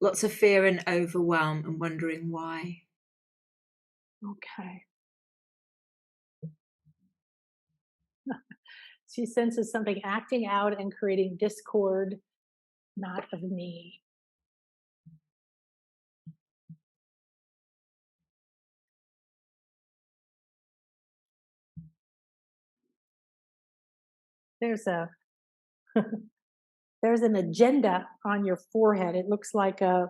Lots of fear and overwhelm, and wondering why.
okay. She senses something acting out and creating discord, not of me. There's a there's an agenda on your forehead. It looks like a,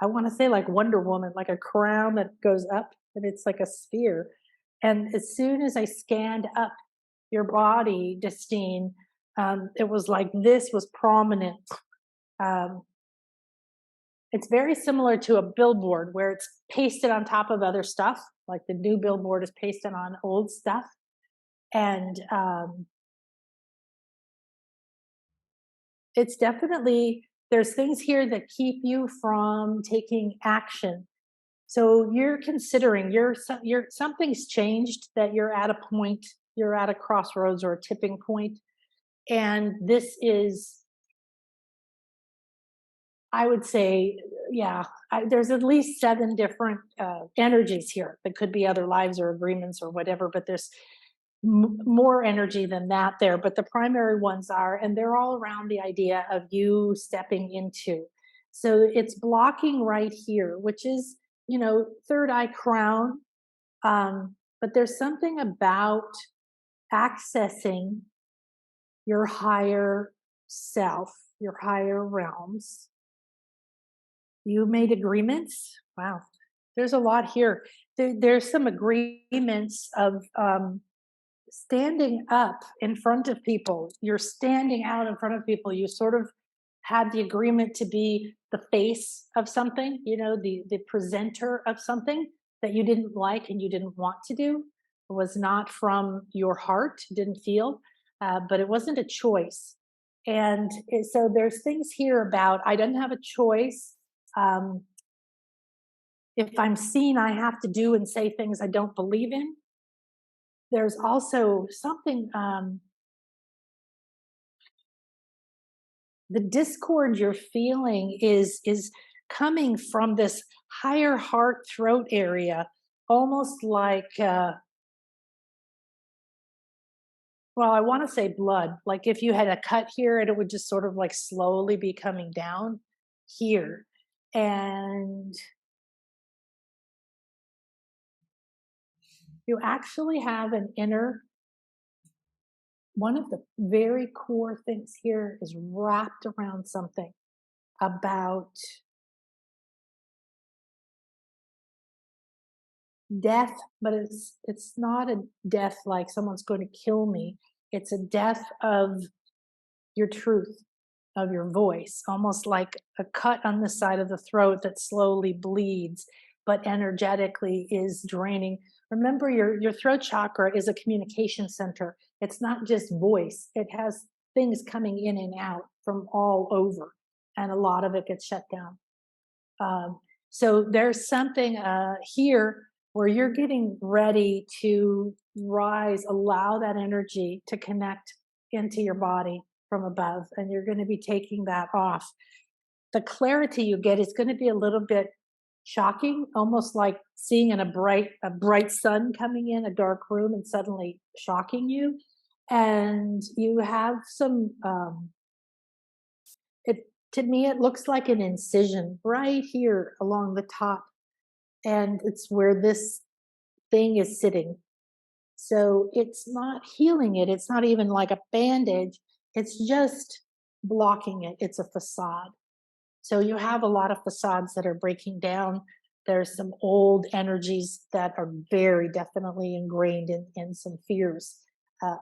I want to say like Wonder Woman, like a crown that goes up, and it's like a sphere. And as soon as I scanned up your body, Justine, it was like this was prominent. Um, it's very similar to a billboard where it's pasted on top of other stuff, like the new billboard is pasted on old stuff. And it's definitely, there's things here that keep you from taking action. So you're considering, you're something's changed, that you're at a point, you're at a crossroads or a tipping point, and this is, I would say, yeah, there's at least 7 different energies here. That could be other lives or agreements or whatever, but there's more energy than that there. But the primary ones are, and they're all around the idea of you stepping into. So it's blocking right here, which is, third eye crown. But there's something about accessing your higher self, your higher realms. You made agreements. Wow. There's a lot here. There's some agreements of standing up in front of people. You're standing out in front of people. You sort of had the agreement to be the face of something, the presenter of something that you didn't like and you didn't want to do. It was not from your heart, didn't feel, but it wasn't a choice. And so there's things here about, I didn't have a choice. Um, if I'm seen, I have to do and say things I don't believe in. There's also something, the discord you're feeling is coming from this higher heart throat area, almost like, well, I want to say blood. Like if you had a cut here, and it would just sort of like slowly be coming down here. And you actually have an inner, one of the very core things here is wrapped around something about death, but it's not a death like someone's going to kill me. It's a death of your truth, of your voice, almost like a cut on the side of the throat that slowly bleeds, but energetically is draining. Remember, your throat chakra is a communication center. It's not just voice. It has things coming in and out from all over, and a lot of it gets shut down. So there's something here where you're getting ready to rise, allow that energy to connect into your body from above, and you're going to be taking that off. The clarity you get is going to be a little bit shocking, almost like seeing in a bright sun coming in a dark room and suddenly shocking you. And you have some, it to me, it looks like an incision right here along the top, and it's where this thing is sitting. So it's not healing it. It's not even like a bandage. It's just blocking it. It's a facade. So you have a lot of facades that are breaking down. There's some old energies that are very definitely ingrained in some fears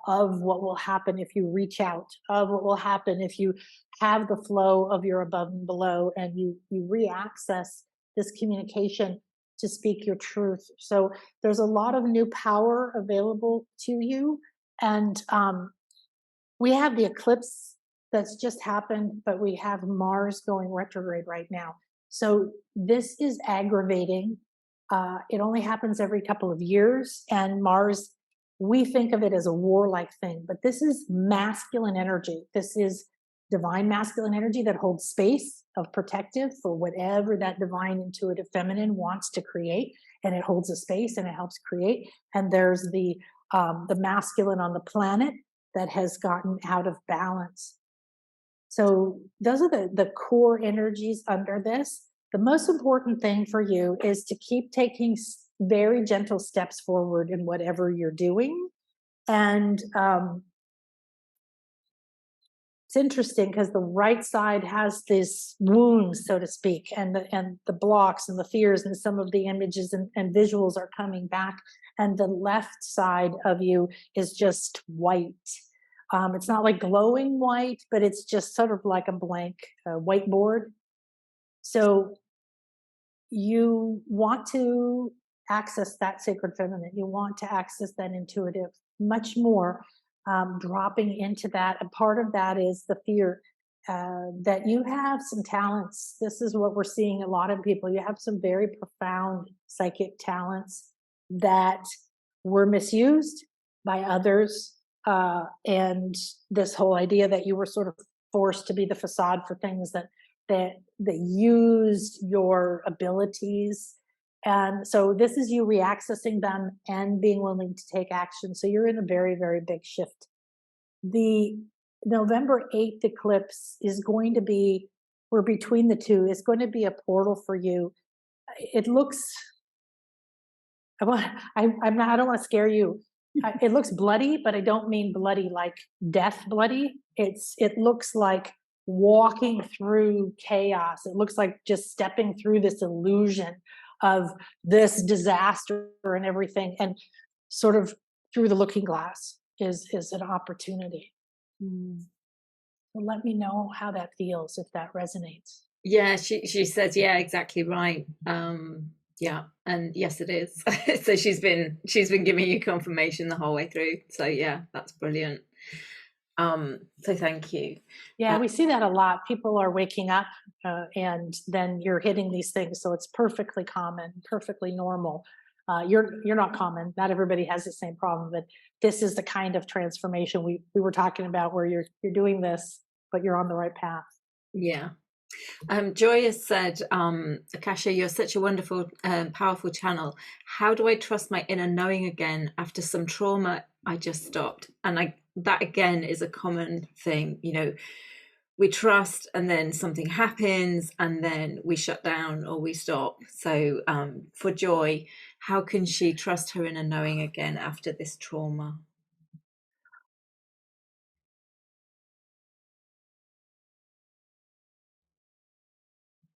of what will happen if you reach out, of what will happen if you have the flow of your above and below, and you re-access this communication to speak your truth. So there's a lot of new power available to you, and we have the eclipse that's just happened, but we have Mars going retrograde right now. So this is aggravating. It only happens every couple of years, and Mars, we think of it as a warlike thing, but this is masculine energy. This is divine masculine energy that holds space of protective for whatever that divine intuitive feminine wants to create, and it holds a space and it helps create. And there's the masculine on the planet that has gotten out of balance. So those are the core energies under this. The most important thing for you is to keep taking very gentle steps forward in whatever you're doing. And it's interesting because the right side has this wounds, so to speak, and the blocks and the fears, and some of the images and visuals are coming back. And the left side of you is just white. It's not like glowing white, but it's just sort of like a blank whiteboard. So you want to access that sacred feminine. You want to access that intuitive much more, dropping into that. And part of that is the fear that you have some talents. This is what we're seeing a lot of people. You have some very profound psychic talents that were misused by others. And this whole idea that you were sort of forced to be the facade for things that used your abilities. And so this is you reaccessing them and being willing to take action. So you're in a very, very big shift. The November 8th eclipse is going to be, we're between the two, it's going to be a portal for you. It looks, I don't want to scare you. It looks bloody, but I don't mean bloody like death bloody. It looks like walking through chaos. It looks like just stepping through this illusion of this disaster and everything, and sort of through the looking glass is an opportunity. So let me know how that feels, if that resonates.
Yeah, she says, yeah, exactly right. Yeah, and yes, it is. So she's been giving you confirmation the whole way through. So yeah, that's brilliant. So thank you.
Yeah, we see that a lot. People are waking up and then you're hitting these things. So it's perfectly common, perfectly normal. You're not common. Not everybody has the same problem, but this is the kind of transformation we were talking about, where you're doing this, but you're on the right path.
Yeah. Joy has said, Akasha, you're such a wonderful, powerful channel. How do I trust my inner knowing again after some trauma I just stopped? And that again is a common thing. You know, we trust and then something happens and then we shut down or we stop. So for Joy, how can she trust her inner knowing again after this trauma?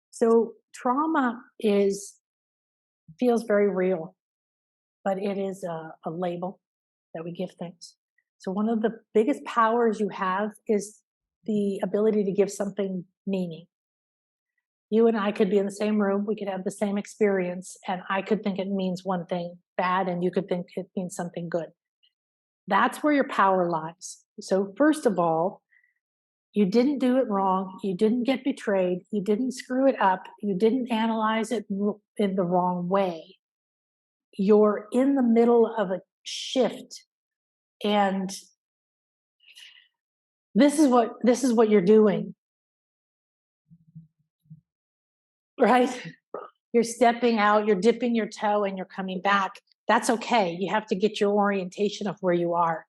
So trauma feels very real, but it is a label that we give things. So one of the biggest powers you have is the ability to give something meaning. You and I could be in the same room, we could have the same experience, and I could think it means one thing bad, and you could think it means something good. That's where your power lies. So first of all, you didn't do it wrong. You didn't get betrayed. You didn't screw it up. You didn't analyze it in the wrong way. You're in the middle of a shift, and this is what you're doing, right? you're stepping out, you're dipping your toe and you're coming back. That's okay. You have to get your orientation of where you are.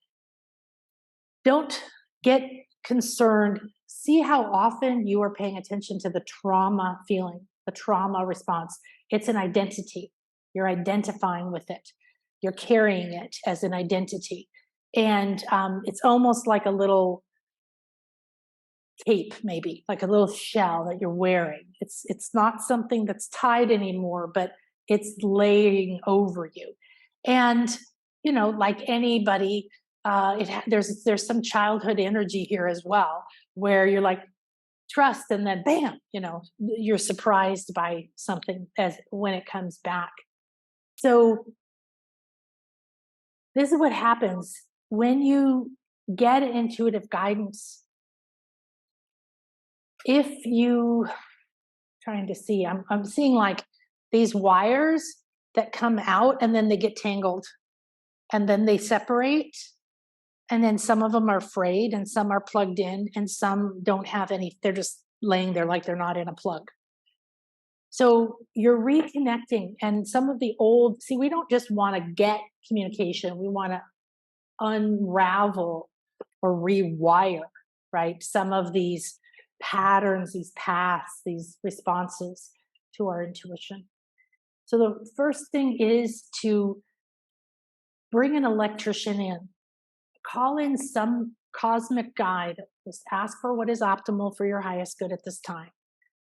Don't get concerned. See how often you are paying attention to the trauma feeling, the trauma response. It's an identity. You're identifying with it. You're carrying it as an identity. And it's almost like a little cape, maybe like a little shell that you're wearing. It's not something that's tied anymore, but it's laying over you. And like anybody, there's some childhood energy here as well, where you're like trust, and then bam, you're surprised by something when it comes back. So this is what happens when you get intuitive guidance. If you trying to see, I'm seeing like these wires that come out and then they get tangled and then they separate. And then some of them are frayed and some are plugged in and some don't have any. They're just laying there like they're not in a plug. So you're reconnecting, and some of the old, we don't just want to get communication. We want to unravel or rewire, right? Some of these patterns, these paths, these responses to our intuition. So the first thing is to bring an electrician in. Call in some cosmic guide. Just ask for what is optimal for your highest good at this time.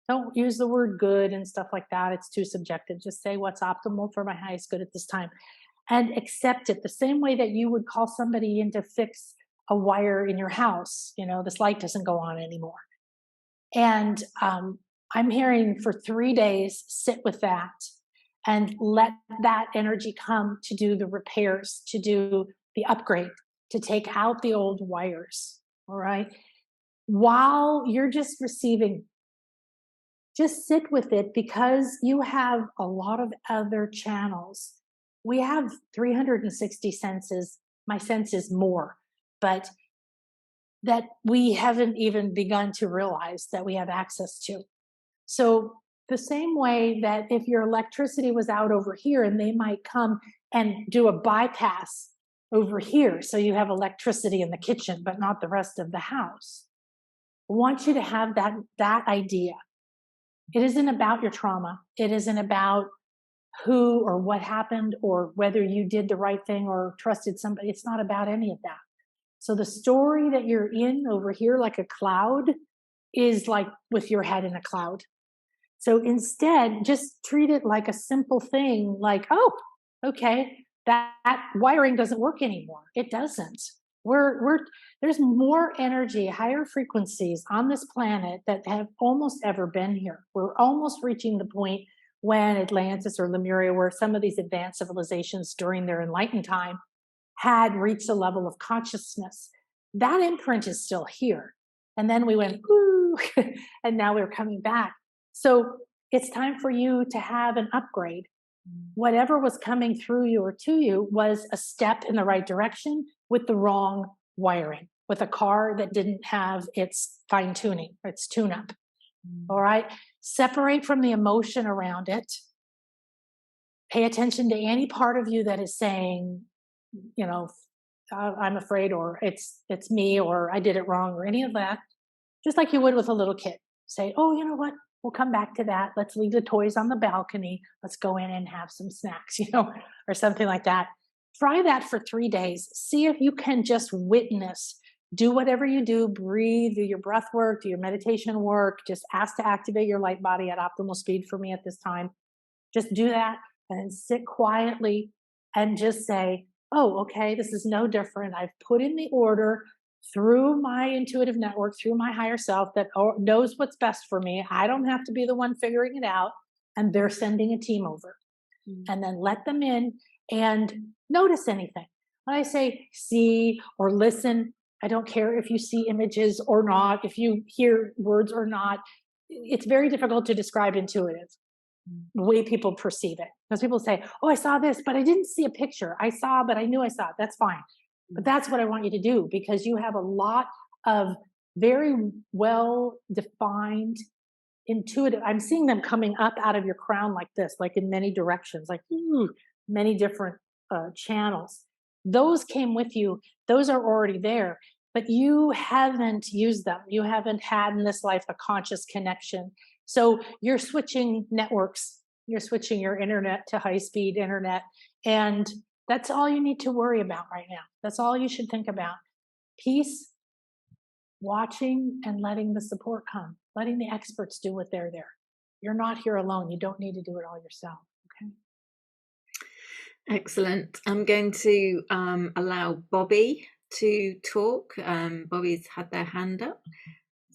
Don't use the word good and stuff like that. It's too subjective. Just say what's optimal for my highest good at this time, and accept it the same way that you would call somebody in to fix a wire in your house. This light doesn't go on anymore. And I'm hearing for 3 days, sit with that and let that energy come to do the repairs, to do the upgrade, to take out the old wires. All right. While you're just receiving, just sit with it, because you have a lot of other channels. We have 360 senses. My sense is more, but that we haven't even begun to realize that we have access to. So the same way that if your electricity was out over here, and they might come and do a bypass over here, so you have electricity in the kitchen but not the rest of the house. I want you to have that idea. It isn't about your trauma. It isn't about who or what happened or whether you did the right thing or trusted somebody. It's not about any of that. So the story that you're in over here, like a cloud, is like with your head in a cloud. So instead, just treat it like a simple thing, like, oh, okay, that wiring doesn't work anymore. It doesn't. There's more energy, higher frequencies on this planet that have almost ever been here. We're almost reaching the point when Atlantis or Lemuria, where some of these advanced civilizations during their enlightened time had reached a level of consciousness. That imprint is still here. And then we went, ooh, and now we're coming back. So it's time for you to have an upgrade. Whatever was coming through you or to you was a step in the right direction with the wrong wiring, with a car that didn't have its fine tuning, its tune up. All right. Separate from the emotion around it. Pay attention to any part of you that is saying, I'm afraid, or it's me, or I did it wrong, or any of that. Just like you would with a little kid. Say, oh, you know what? We'll come back to that. Let's leave the toys on the balcony. Let's go in and have some snacks, or something like that. Try that for 3 days. See if you can just witness. Do whatever you do. Breathe, do your breath work, do your meditation work. Just ask to activate your light body at optimal speed for me at this time. Just do that and then sit quietly and just say, oh, okay, this is no different. I've put in the order through my intuitive network, through my higher self that knows what's best for me. I don't have to be the one figuring it out. And they're sending a team over. And then let them in and notice anything. When I say see or listen, I don't care if you see images or not, if you hear words or not. It's very difficult to describe intuitive, the way people perceive it. Because people say, oh, I saw this, but I didn't see a picture. I saw, but I knew I saw it. That's fine. But that's what I want you to do, because you have a lot of very well defined intuitive. I'm seeing them coming up out of your crown like this, like in many directions, like many different channels. Those came with you. Those are already there, but you haven't used them. You haven't had in this life a conscious connection. So you're switching networks. You're switching your internet to high-speed internet. And that's all you need to worry about right now. That's all you should think about. Peace, watching, and letting the support come, letting the experts do what they're there. You're not here alone. You don't need to do it all yourself. Okay.
Excellent. I'm going to allow Bobby to talk. Bobby's had their hand up.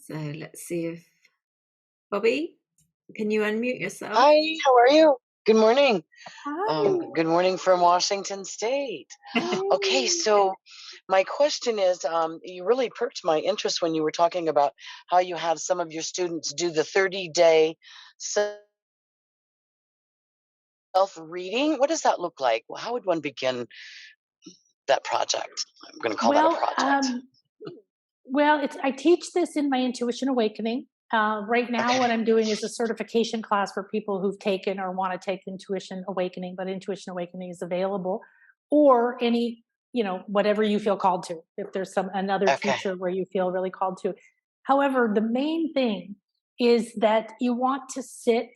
So let's see if Bobby, can you unmute yourself?
Hi, how are you? Good morning.
Hi.
Good morning from Washington State. Okay, so my question is, you really perked my interest when you were talking about how you have some of your students do the 30-day self-reading. What does that look like? How would one begin that project? I'm going to call that a project.
I teach this in my Intuition Awakening. Right now,
Okay.
what I'm doing is a certification class for people who've taken or want to take Intuition Awakening, but Intuition Awakening is available, or any, whatever you feel called to, if there's another
Okay.
teacher where you feel really called to. However, the main thing is that you want to sit,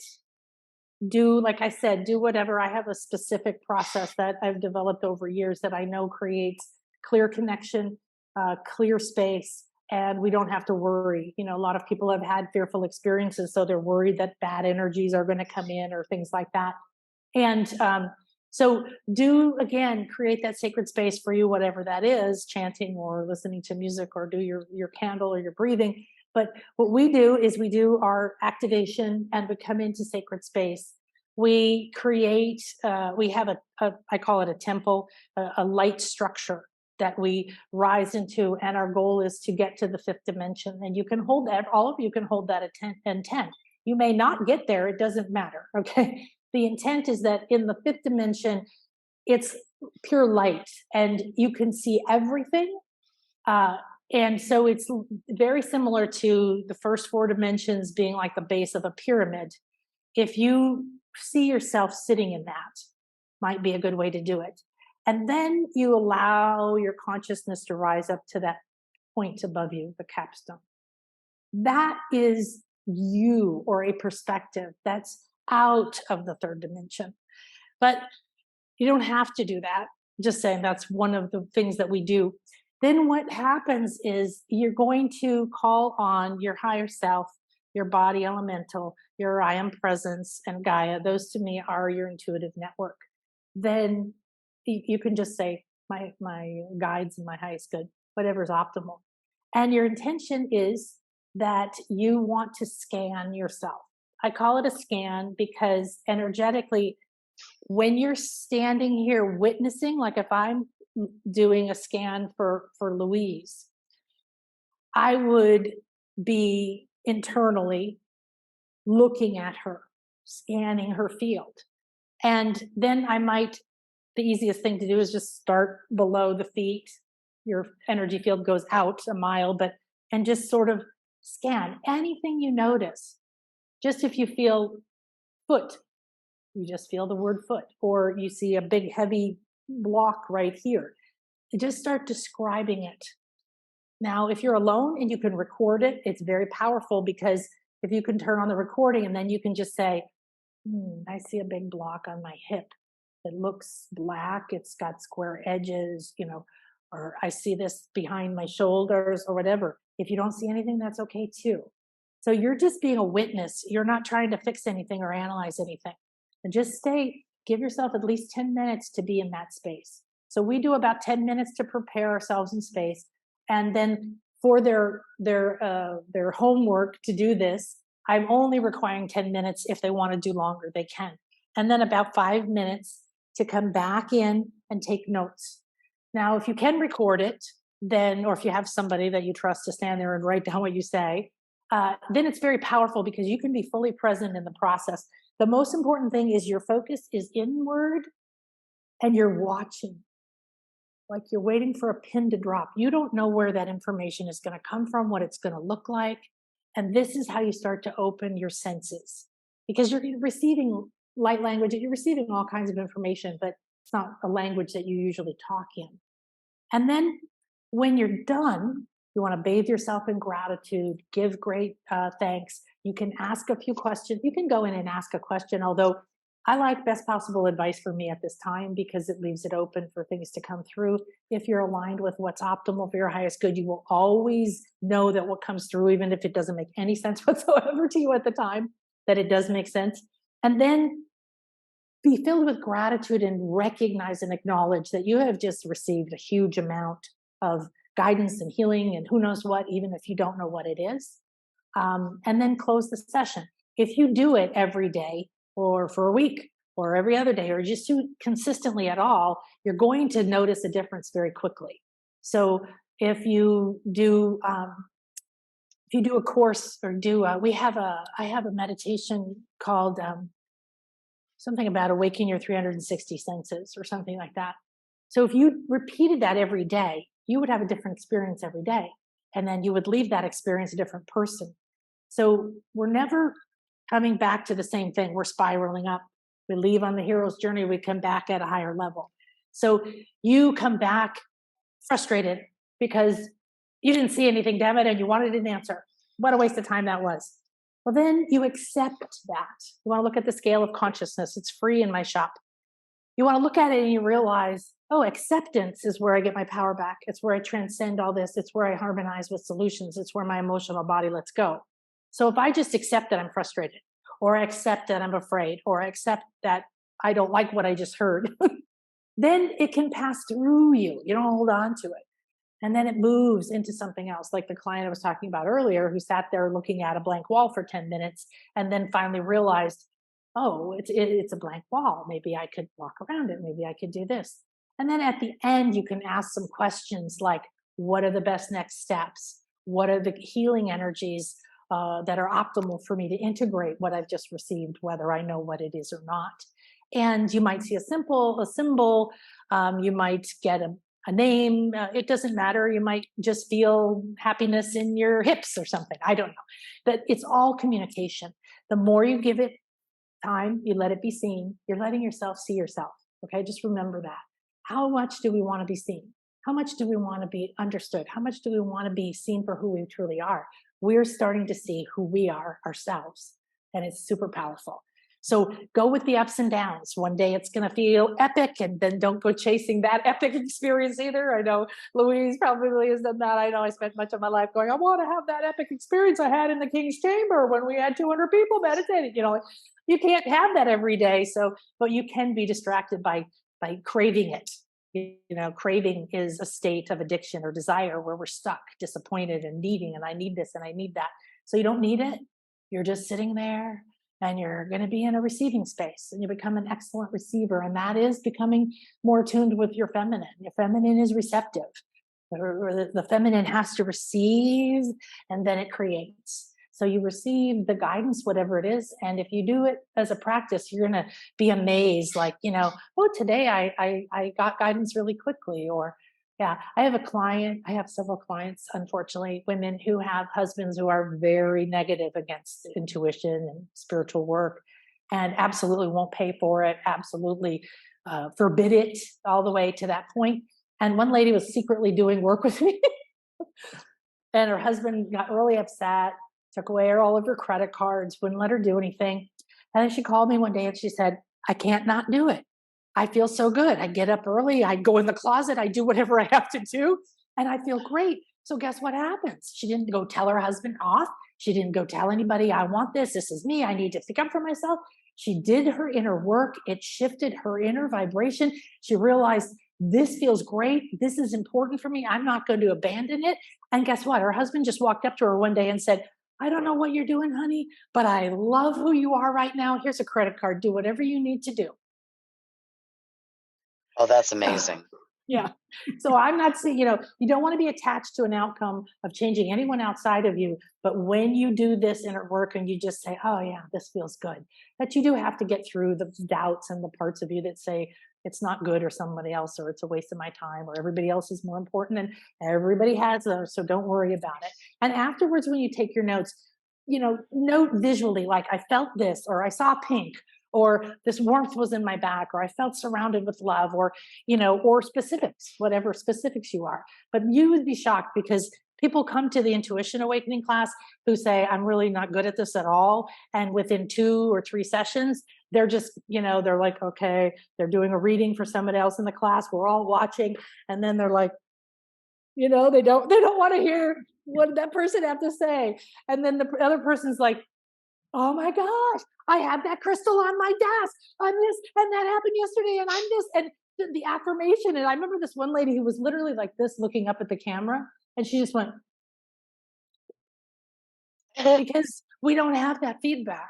like I said, do whatever. I have a specific process that I've developed over years that I know creates clear connection, clear space, and we don't have to worry. A lot of people have had fearful experiences, so they're worried that bad energies are going to come in or things like that. And so create that sacred space for you, whatever that is, chanting or listening to music, or do your candle or your breathing. But what we do is we do our activation and we come into sacred space. We create, we have I call it a temple, a light structure that we rise into. And our goal is to get to the 5th dimension. And you can hold that, all of you can hold that intent. You may not get there, it doesn't matter, okay? The intent is that in the 5th dimension, it's pure light and you can see everything. And so it's very similar to the first 4 dimensions being like the base of a pyramid. If you see yourself sitting in that, might be a good way to do it. And then you allow your consciousness to rise up to that point above you, the capstone. That is you, or a perspective that's out of the 3rd dimension. But you don't have to do that. Just saying, that's one of the things that we do. Then what happens is you're going to call on your higher self, your body elemental, your I am presence, and Gaia. Those to me are your intuitive network. Then you can just say, my guides and my highest good, whatever's optimal. And your intention is that you want to scan yourself. I call it a scan because energetically, when you're standing here witnessing, like if I'm doing a scan for Louise, I would be internally looking at her, scanning her field. And then the easiest thing to do is just start below the feet. Your energy field goes out a mile, and just sort of scan anything you notice. Just if you feel foot, you just feel the word foot, or you see a big heavy block right here. Just start describing it. Now, if you're alone and you can record it, it's very powerful, because if you can turn on the recording and then you can just say, I see a big block on my hip. It looks black. It's got square edges, or I see this behind my shoulders or whatever. If you don't see anything, that's okay too. So you're just being a witness. You're not trying to fix anything or analyze anything. And just give yourself at least 10 minutes to be in that space. So we do about 10 minutes to prepare ourselves in space. And then for their homework to do this, I'm only requiring 10 minutes. If they want to do longer, they can. And then about 5 minutes to come back in and take notes. Now, if you can record it, or if you have somebody that you trust to stand there and write down what you say, then it's very powerful, because you can be fully present in the process. The most important thing is your focus is inward and you're watching. Like you're waiting for a pin to drop. You don't know where that information is going to come from, what it's going to look like. And this is how you start to open your senses, because you're receiving light language, you're receiving all kinds of information, but it's not a language that you usually talk in. And then when you're done, you want to bathe yourself in gratitude, give great thanks. You can ask a few questions. You can go in and ask a question, although I like best possible advice for me at this time, because it leaves it open for things to come through. If you're aligned with what's optimal for your highest good, you will always know that what comes through, even if it doesn't make any sense whatsoever to you at the time, that it does make sense. And then be filled with gratitude and recognize and acknowledge that you have just received a huge amount of guidance and healing and who knows what, even if you don't know what it is. And then close the session. If you do it every day or for a week or every other day, or just do consistently at all, you're going to notice a difference very quickly. So if you do a course or I have a meditation called something about awakening your 360 senses or something like that. So if you repeated that every day, you would have a different experience every day. And then you would leave that experience a different person. So we're never coming back to the same thing. We're spiraling up. We leave on the hero's journey. We come back at a higher level. So you come back frustrated because you didn't see anything, damn it, and you wanted an answer. What a waste of time that was. Well, then you accept that. You want to look at the scale of consciousness. It's free in my shop. You want to look at it and you realize, oh, acceptance is where I get my power back. It's where I transcend all this. It's where I harmonize with solutions. It's where my emotional body lets go. So if I just accept that I'm frustrated, or I accept that I'm afraid, or I accept that I don't like what I just heard, then it can pass through you. You don't hold on to it. And then it moves into something else, like the client I was talking about earlier, who sat there looking at a blank wall for 10 minutes and then finally realized, oh, it's a blank wall. Maybe I could walk around it. Maybe I could do this. And then at the end, you can ask some questions like, what are the best next steps? What are the healing energies that are optimal for me to integrate what I've just received, whether I know what it is or not? And you might see a symbol, you might get a name. It doesn't matter. You might just feel happiness in your hips or something. I don't know. But it's all communication. The more you give it time, you let it be seen, you're letting yourself see yourself. Okay, just remember that. How much do we want to be seen? How much do we want to be understood? How much do we want to be seen for who we truly are? We're starting to see who we are ourselves, and it's super powerful. So go with the ups and downs. One day it's going to feel epic, and then don't go chasing that epic experience either. I know Louise probably has done that. I know I spent much of my life going, I want to have that epic experience I had in the King's Chamber when we had 200 people meditating. You know, you can't have that every day. So, but you can be distracted by craving it. You know, craving is a state of addiction or desire where we're stuck, disappointed, and needing, and I need this and I need that. So you don't need it. You're just sitting there, and you're going to be in a receiving space, and you become an excellent receiver. And that is becoming more attuned with your feminine. Your feminine is receptive. The feminine has to receive, and then it creates. So you receive the guidance, whatever it is. And if you do it as a practice, you're going to be amazed. Like, you know, oh, today I got guidance really quickly. Or, yeah, I have several clients, unfortunately, women who have husbands who are very negative against intuition and spiritual work, and absolutely won't pay for it, absolutely forbid it, all the way to that point. And one lady was secretly doing work with me, and her husband got really upset, took away all of her credit cards, wouldn't let her do anything. And then she called me one day and she said, I can't not do it. I feel so good. I get up early, I go in the closet, I do whatever I have to do, and I feel great. So guess what happens? She didn't go tell her husband off. She didn't go tell anybody, I want this. This is me. I need to stick up for myself. She did her inner work. It shifted her inner vibration. She realized, this feels great. This is important for me. I'm not going to abandon it. And guess what? Her husband just walked up to her one day and said, I don't know what you're doing, honey, but I love who you are right now. Here's a credit card. Do whatever you need to do.
Oh, that's amazing.
Yeah. So I'm not saying, you don't want to be attached to an outcome of changing anyone outside of you. But when you do this inner work and you just say, oh yeah, this feels good, that you do have to get through the doubts and the parts of you that say it's not good, or somebody else, or it's a waste of my time, or everybody else is more important, and everybody has those. So don't worry about it. And afterwards, when you take your notes, note visually, like I felt this, or I saw pink, or this warmth was in my back, or I felt surrounded with love, or, or specifics, whatever specifics you are. But you would be shocked, because people come to the Intuition Awakening class who say, I'm really not good at this at all. And within 2 or 3 sessions, they're just, they're like, okay, they're doing a reading for somebody else in the class. We're all watching. And then they're like, they don't want to hear what that person have to say. And then the other person's like, oh my gosh, I have that crystal on my desk. I'm this, and that happened yesterday, and I'm this, and the affirmation. And I remember this one lady who was literally like this, looking up at the camera, and she just went, because we don't have that feedback,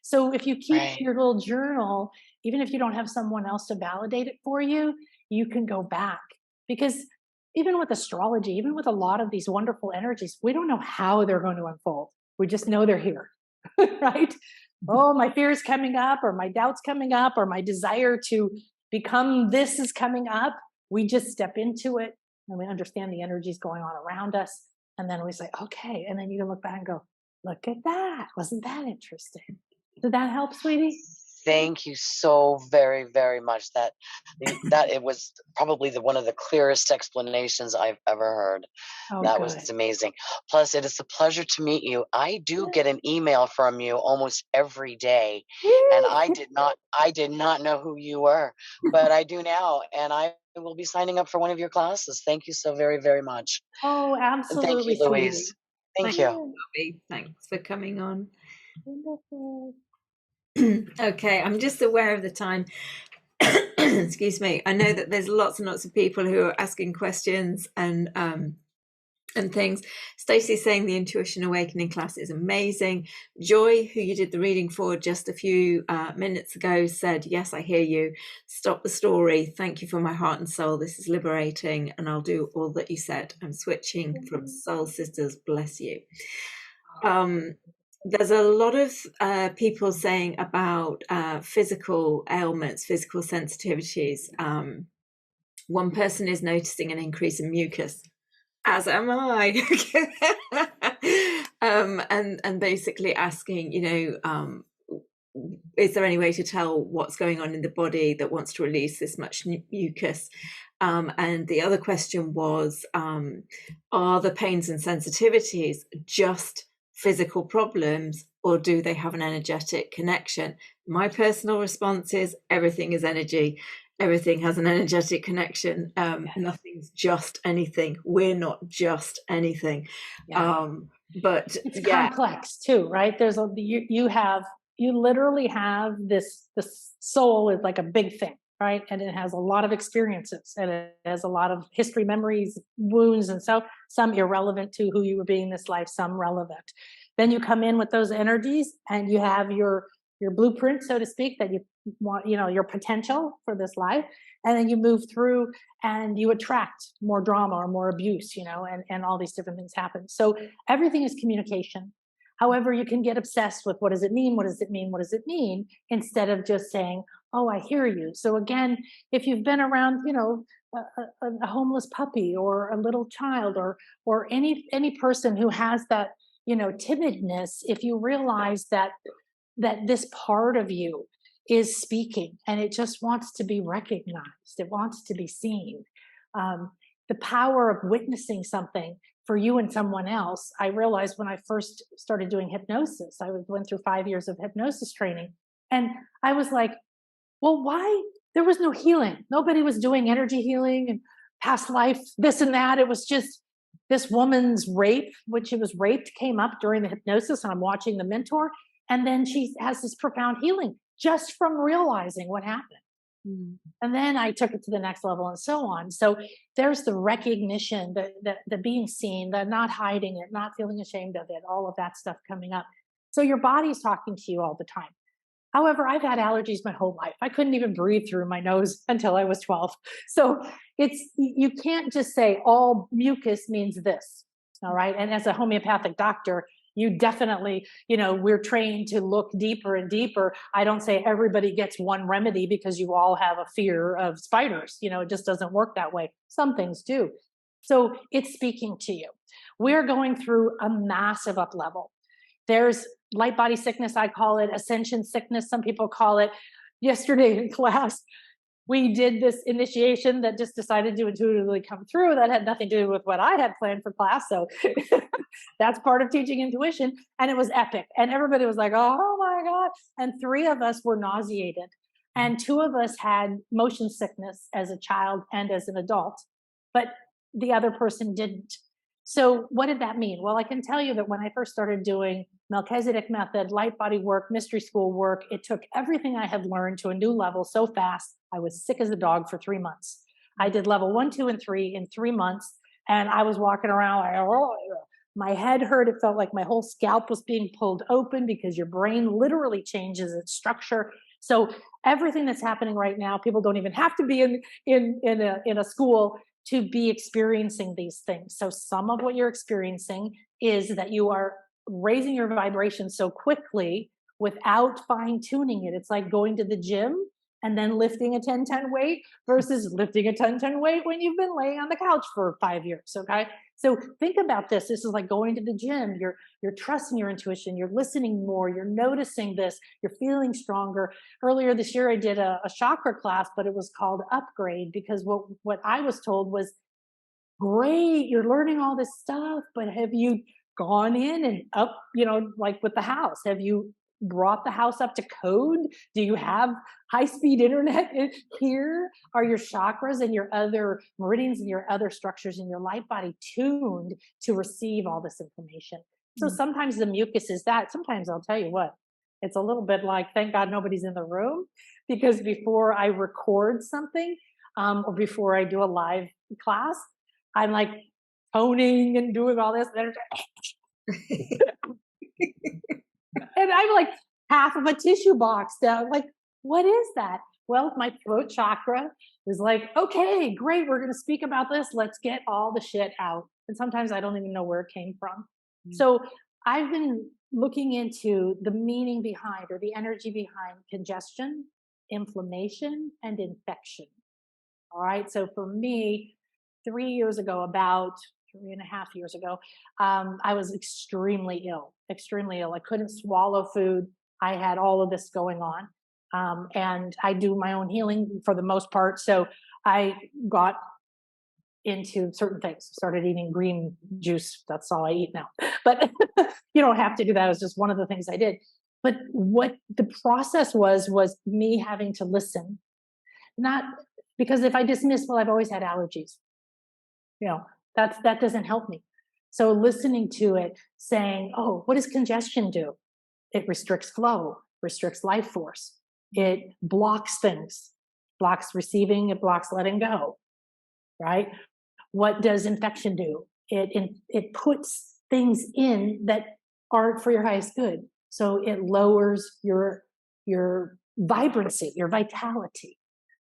So if you keep your little journal, even if you don't have someone else to validate it for you, you can go back. Because even with astrology, even with a lot of these wonderful energies, we don't know how they're going to unfold. We just know they're here, right? Oh, my fear is coming up, or my doubt's coming up, or my desire to become this is coming up. We just step into it, and we understand the energies going on around us. And then we say, okay. And then you can look back and go, look at that. Wasn't that interesting? Did that help, sweetie?
Thank you so very, very much. That it was probably one of the clearest explanations I've ever heard.
Oh,
that
good.
was amazing. Plus, it is a pleasure to meet you. I do get an email from you almost every day, and I did not know who you were, but I do now, and I will be signing up for one of your classes. Thank you so very, very much.
Oh,
And
absolutely,
thank you, Louise. Thank you.
Thanks for coming on. Okay, I'm just aware of the time. Excuse me. I know that there's lots and lots of people who are asking questions and things. Stacey's saying the Intuition Awakening class is amazing. Joy, who you did the reading for just a few minutes ago, said, yes, I hear you. Stop the story. Thank you for my heart and soul. This is liberating, and I'll do all that you said. I'm switching from Soul Sisters. Bless you. There's a lot of people saying about physical ailments, physical sensitivities. One person is noticing an increase in mucus, as am I. And basically asking, is there any way to tell what's going on in the body that wants to release this much mucus? And the other question was, are the pains and sensitivities just physical problems, or do they have an energetic connection? My personal response is everything is energy. Everything has an energetic connection. Nothing's just anything. We're not just anything. But
it's complex too, right? There's you literally have the soul is like a big thing, right? And it has a lot of experiences, and it has a lot of history, memories, wounds, and so some irrelevant to who you were being this life, some relevant. Then you come in with those energies, and you have your blueprint, so to speak, that you want, your potential for this life. And then you move through and you attract more drama or more abuse, and all these different things happen. So everything is communication. However, you can get obsessed with what does it mean? What does it mean? What does it mean? Instead of just saying, oh, I hear you. So again, if you've been around, a homeless puppy or a little child or any person who has that, timidness, if you realize that this part of you is speaking and it just wants to be recognized, it wants to be seen. The power of witnessing something for you and someone else. I realized when I first started doing hypnosis, I went through 5 years of hypnosis training, and I was like, well, why? There was no healing. Nobody was doing energy healing and past life, this and that. It was just this woman's rape, when she was raped, came up during the hypnosis, and I'm watching the mentor. And then she has this profound healing just from realizing what happened. And then I took it to the next level and so on. So there's the recognition, the being seen, the not hiding it, not feeling ashamed of it, all of that stuff coming up. So your body's talking to you all the time. However, I've had allergies my whole life. I couldn't even breathe through my nose until I was 12. So you can't just say all mucus means this. All right. And as a homeopathic doctor, you definitely, we're trained to look deeper and deeper. I don't say everybody gets one remedy because you all have a fear of spiders. It just doesn't work that way. Some things do. So it's speaking to you. We're going through a massive up level. There's light body sickness, I call it ascension sickness. Some people call it. Yesterday in class, we did this initiation that just decided to intuitively come through. That had nothing to do with what I had planned for class. So that's part of teaching intuition. And it was epic. And everybody was like, oh my God. And 3 of us were nauseated. And 2 of us had motion sickness as a child and as an adult, but the other person didn't. So what did that mean? Well, I can tell you that when I first started doing Melchizedek method, light body work, mystery school work, it took everything I had learned to a new level so fast. I was sick as a dog for 3 months. I did level 1, 2, and 3 in 3 months. And I was walking around like, oh, my head hurt. It felt like my whole scalp was being pulled open because your brain literally changes its structure. So everything that's happening right now, people don't even have to be in a school to be experiencing these things. So some of what you're experiencing is that you are raising your vibration so quickly without fine tuning it. It's like going to the gym and then lifting a 10-10 weight versus lifting a 10-10 weight when you've been laying on the couch for 5 years. Okay. So think about this. This is like going to the gym. You're trusting your intuition. You're listening more. You're noticing this. You're feeling stronger. Earlier this year, I did a chakra class, but it was called Upgrade because what I was told was, great, you're learning all this stuff, but have you gone in and up, like with the house? Have you brought the house up to code? Do you have high-speed internet here? Are your chakras and your other meridians and your other structures in your light body tuned to receive all this information? So sometimes the mucus is that. Sometimes I'll tell you what, it's a little bit like, thank God nobody's in the room, because before I record something or before I do a live class, I'm like toning and doing all this. And I'm like half of a tissue box down. Like, what is that? Well, my throat chakra is like, okay, great. We're going to speak about this. Let's get all the shit out. And sometimes I don't even know where it came from. So I've been looking into the meaning behind or the energy behind congestion, inflammation, and infection. All right. So for me, 3 years ago, about 3.5 years ago, I was extremely ill. I couldn't swallow food. I had all of this going on. And I do my own healing for the most part. So I got into certain things, started eating green juice. That's all I eat now. But you don't have to do that. It was just one of the things I did. But what the process was me having to listen. Not because if I dismiss, well, I've always had allergies. That doesn't help me. So listening to it, saying, oh, what does congestion do? It restricts flow, restricts life force. It blocks things, blocks receiving, it blocks letting go, right? What does infection do? It puts things in that aren't for your highest good. So it lowers your vibrancy, your vitality.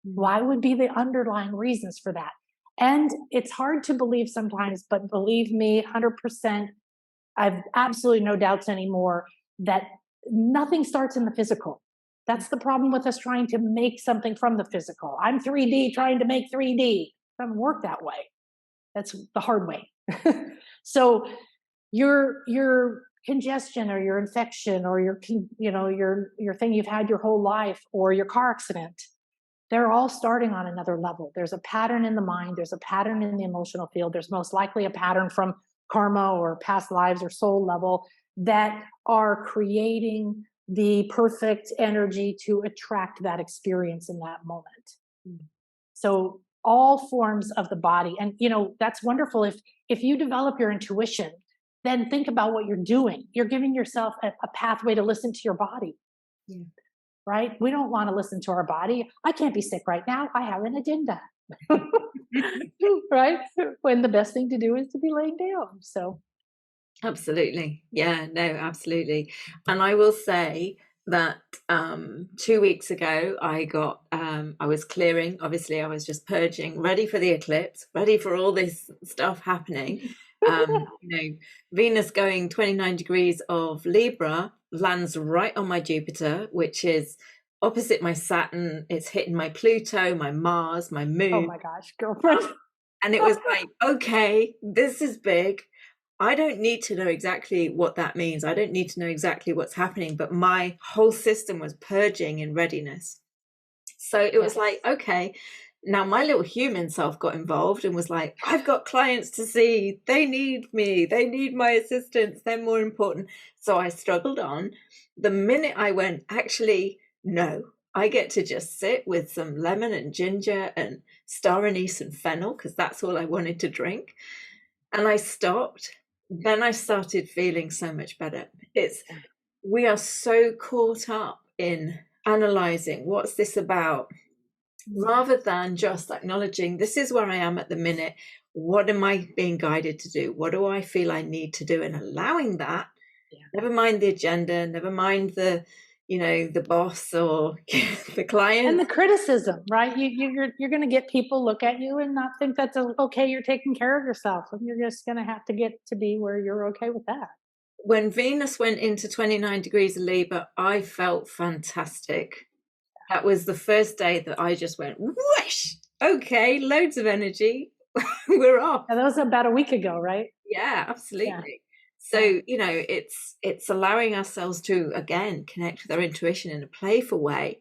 Why would be the underlying reasons for that? And it's hard to believe sometimes, but believe me, 100%, I've absolutely no doubts anymore that nothing starts in the physical. That's the problem with us trying to make something from the physical. I'm 3D trying to make 3D. It doesn't work that way. That's the hard way. So your congestion or your infection or your thing you've had your whole life or your car accident, they're all starting on another level. There's a pattern in the mind. There's a pattern in the emotional field. There's most likely a pattern from karma or past lives or soul level that are creating the perfect energy to attract that experience in that moment. So all forms of the body. And, that's wonderful. If you develop your intuition, then think about what you're doing. You're giving yourself a pathway to listen to your body. Yeah. Right? We don't want to listen to our body. I can't be sick right now. I have an agenda. Right? When the best thing to do is to be laying down. So.
Absolutely. Yeah, no, absolutely. And I will say that 2 weeks ago, I was clearing. Obviously, I was just purging, ready for the eclipse, ready for all this stuff happening. Venus going 29 degrees of Libra lands right on my Jupiter, which is opposite my Saturn. It's hitting my Pluto, my Mars, my moon.
Oh my gosh, girlfriend.
And it was like, okay, this is big. I don't need to know exactly what that means. I don't need to know exactly what's happening, but my whole system was purging in readiness. So it was like, okay, now my little human self got involved and was like, I've got clients to see. They need me. They need my assistance. They're more important. So I struggled on. The minute I went, actually, no, I get to just sit with some lemon and ginger and star anise and fennel, because that's all I wanted to drink. And I stopped. Then I started feeling so much better. We are so caught up in analyzing what's this about, rather than just acknowledging this is where I am at the minute. What am I being guided to do? What do I feel I need to do? And allowing that, never mind the agenda, never mind the boss or the client
and the criticism, right? You're going to get people look at you and not think that's okay. You're taking care of yourself, and you're just going to have to get to be where you're okay with that.
When Venus went into 29 degrees of Libra, I felt fantastic. That was the first day that I just went, whoosh, okay, loads of energy. We're off.
And that was about a week ago, right?
Yeah, absolutely. Yeah. So, it's allowing ourselves to, again, connect with our intuition in a playful way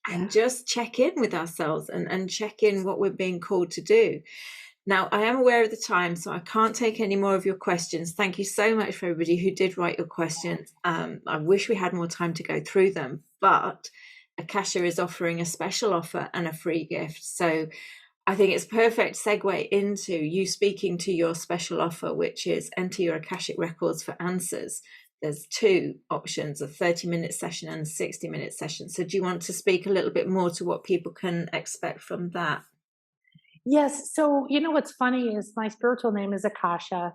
and just check in with ourselves and check in what we're being called to do. Now, I am aware of the time, so I can't take any more of your questions. Thank you so much for everybody who did write your questions. I wish we had more time to go through them, but Akasha is offering a special offer and a free gift. So I think it's perfect segue into you speaking to your special offer, which is enter your Akashic records for answers. There's two options, a 30-minute session and a 60-minute session. So do you want to speak a little bit more to what people can expect from that?
Yes. So, what's funny is my spiritual name is Akasha,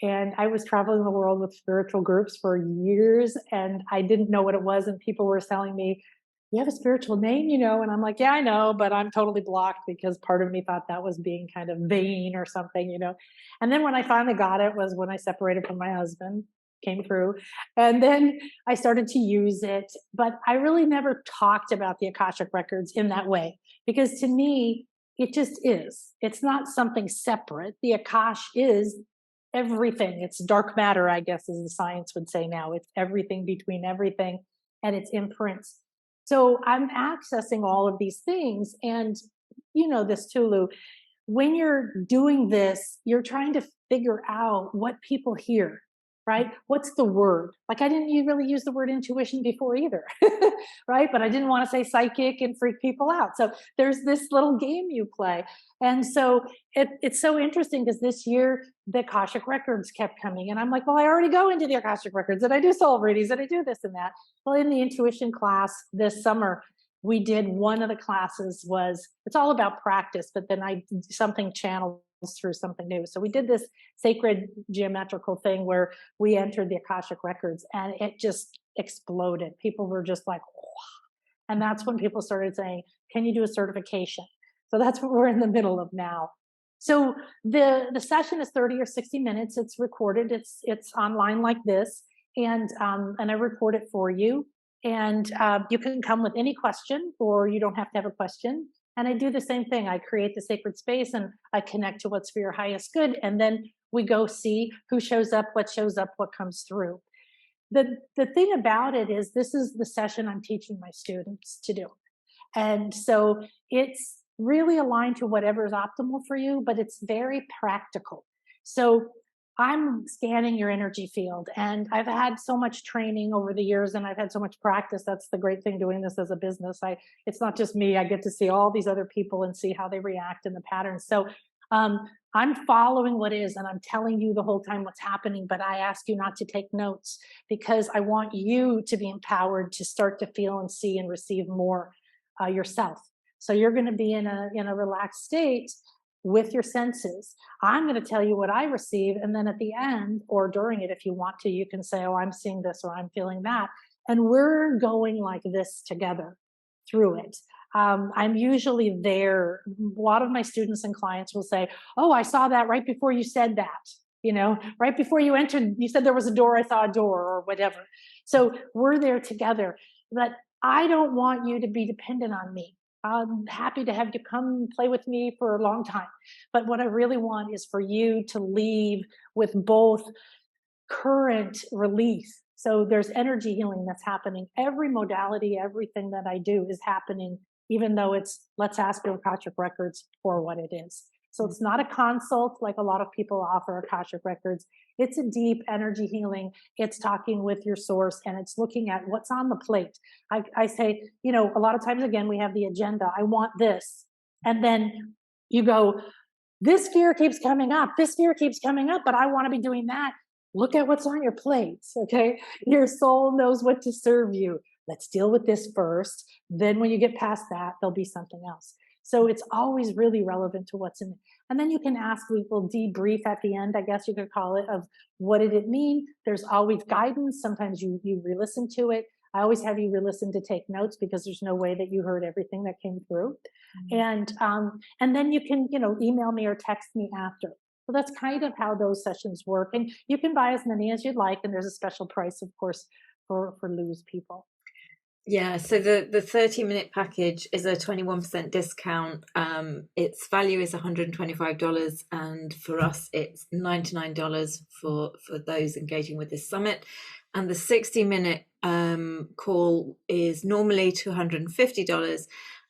and I was traveling the world with spiritual groups for years, and I didn't know what it was. And people were telling me, you have a spiritual name, and I'm like, yeah, I know, but I'm totally blocked because part of me thought that was being kind of vain or something, And then when I finally got it was when I separated from my husband, came through. And then I started to use it, but I really never talked about the Akashic records in that way, because to me, it just is. It's not something separate. The Akash is everything. It's dark matter, I guess, as the science would say now. It's everything between everything, and it's imprints. So I'm accessing all of these things. And you know this too, Lou. When you're doing this, you're trying to figure out what people hear, right? What's the word? Like, I didn't really use the word intuition before either, right? But I didn't want to say psychic and freak people out. So there's this little game you play. And so it's so interesting because this year the Akashic records kept coming. And I'm like, well, I already go into the Akashic records and I do soul readings and I do this and that. Well, in the intuition class this summer, we did one of the classes it's all about practice, but then something channeled through something new. So we did this sacred geometrical thing where we entered the Akashic records and it just exploded. People were just like, wow. And that's when people started saying, can you do a certification? So that's what we're in the middle of now. So the session is 30 or 60 minutes. It's recorded. It's online like this. And I record it for you. And you can come with any question, or you don't have to have a question. And I do the same thing. I create the sacred space and I connect to what's for your highest good. And then we go see who shows up, what comes through. The thing about it is this is the session I'm teaching my students to do. And so it's really aligned to whatever is optimal for you, but it's very practical. So I'm scanning your energy field, and I've had so much training over the years and I've had so much practice. That's the great thing doing this as a business. It's not just me. I get to see all these other people and see how they react in the patterns. So I'm following what is, and I'm telling you the whole time what's happening, but I ask you not to take notes because I want you to be empowered to start to feel and see and receive more yourself. So you're going to be in a relaxed state with your senses. I'm going to tell you what I receive. And then at the end or during it, if you want to, you can say, oh, I'm seeing this or I'm feeling that. And we're going like this together through it. I'm usually there. A lot of my students and clients will say, oh, I saw that right before you said that. Right before you entered, you said there was a door, I saw a door or whatever. So we're there together. But I don't want you to be dependent on me. I'm happy to have you come play with me for a long time. But what I really want is for you to leave with both current release. So there's energy healing that's happening. Every modality, everything that I do is happening, even though it's, let's ask your Akashic Records for what it is. So it's not a consult like a lot of people offer Akashic Records. It's a deep energy healing. It's talking with your source, and it's looking at what's on the plate. I say, a lot of times, again, we have the agenda. I want this. And then you go, this fear keeps coming up. This fear keeps coming up, but I want to be doing that. Look at what's on your plates, okay? Your soul knows what to serve you. Let's deal with this first. Then when you get past that, there'll be something else. So it's always really relevant to what's in it. And then you can ask, we will debrief at the end, I guess you could call it, of what did it mean? There's always guidance. Sometimes you re-listen to it. I always have you re-listen to take notes, because there's no way that you heard everything that came through. And then you can, email me or text me after. So that's kind of how those sessions work. And you can buy as many as you'd like. And there's a special price, of course, for Lou's people.
Yeah, so the 30-minute package is a 21% discount. Its value is $125, and for us it's $99 for those engaging with this summit. And the 60-minute call is normally $250,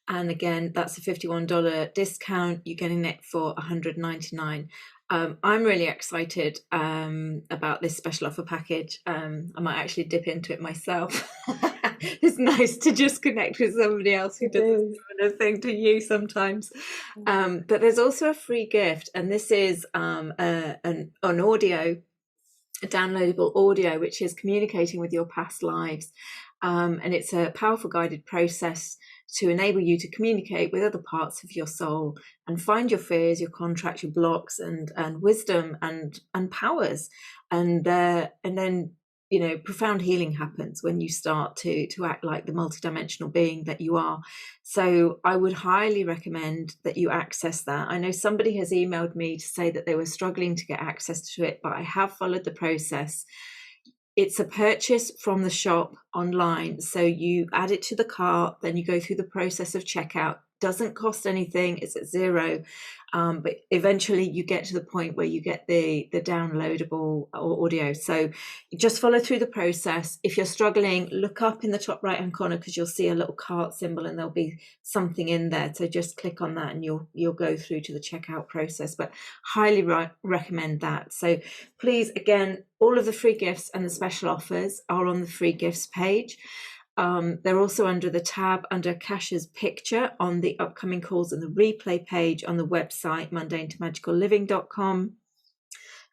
and again that's a $51 discount. You're getting it for $199. I'm really excited about this special offer package. I might actually dip into it myself. It's nice to just connect with somebody else who does a similar thing to you sometimes. But there's also a free gift, and this is an audio, a downloadable audio, which is communicating with your past lives. And it's a powerful guided process to enable you to communicate with other parts of your soul and find your fears, your contracts, your blocks, and wisdom and powers. And then profound healing happens when you start to act like the multidimensional being that you are. So I would highly recommend that you access that. I know somebody has emailed me to say that they were struggling to get access to it, but I have followed the process. It's a purchase from the shop online. So you add it to the cart, then you go through the process of checkout. Doesn't cost anything, it's at zero. But eventually you get to the point where you get the downloadable audio. So just follow through the process. If you're struggling, look up in the top right hand corner, because you'll see a little cart symbol and there'll be something in there. So just click on that and you'll go through to the checkout process. But highly recommend that. So please, again, all of the free gifts and the special offers are on the free gifts page. They're also under the tab under Akasha's picture on the upcoming calls and the replay page on the website mundanetomagicalliving.com.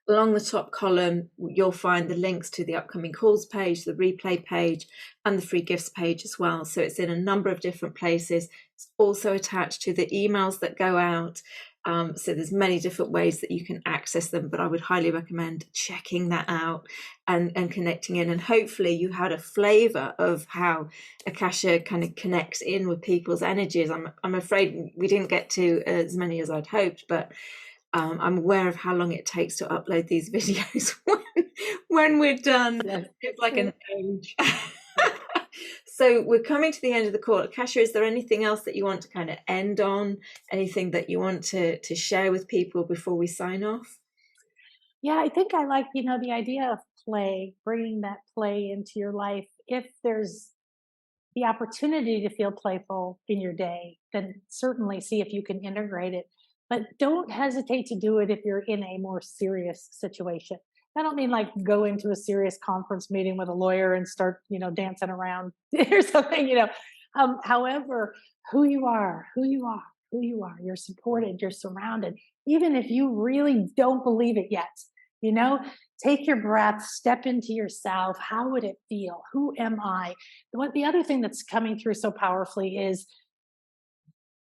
Along the top column, you'll find the links to the upcoming calls page, the replay page, and the free gifts page as well. So it's in a number of different places. It's also attached to the emails that go out. So there's many different ways that you can access them, but I would highly recommend checking that out and connecting in. And hopefully you had a flavor of how Akasha kind of connects in with people's energies. I'm afraid we didn't get to as many as I'd hoped, but I'm aware of how long it takes to upload these videos when we're done. Yes. It's like an age. So we're coming to the end of the call. Akasha, is there anything else that you want to kind of end on? Anything that you want to share with people before we sign off?
Yeah, I think I like, the idea of play, bringing that play into your life. If there's the opportunity to feel playful in your day, then certainly see if you can integrate it. But don't hesitate to do it if you're in a more serious situation. I don't mean like go into a serious conference meeting with a lawyer and start, dancing around or something, However, who you are, you're supported, you're surrounded. Even if you really don't believe it yet, take your breath, step into yourself. How would it feel? Who am I? The other thing that's coming through so powerfully is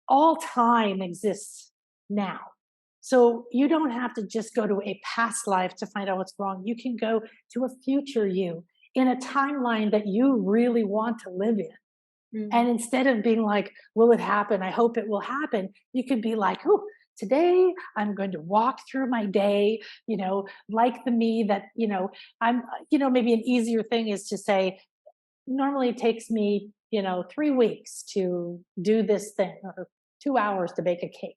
all time exists now. So you don't have to just go to a past life to find out what's wrong. You can go to a future you in a timeline that you really want to live in. Mm-hmm. And instead of being like, will it happen? I hope it will happen. You could be like, oh, today I'm going to walk through my day, like the me that, I'm, maybe an easier thing is to say, normally it takes me, 3 weeks to do this thing or 2 hours to bake a cake.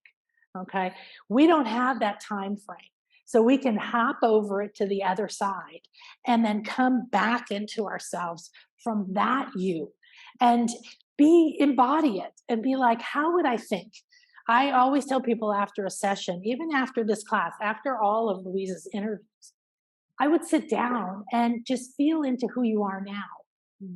Okay. We don't have that time frame. So we can hop over it to the other side and then come back into ourselves from that you and embody it and be like, how would I think? I always tell people after a session, even after this class, after all of Louise's interviews, I would sit down and just feel into who you are now.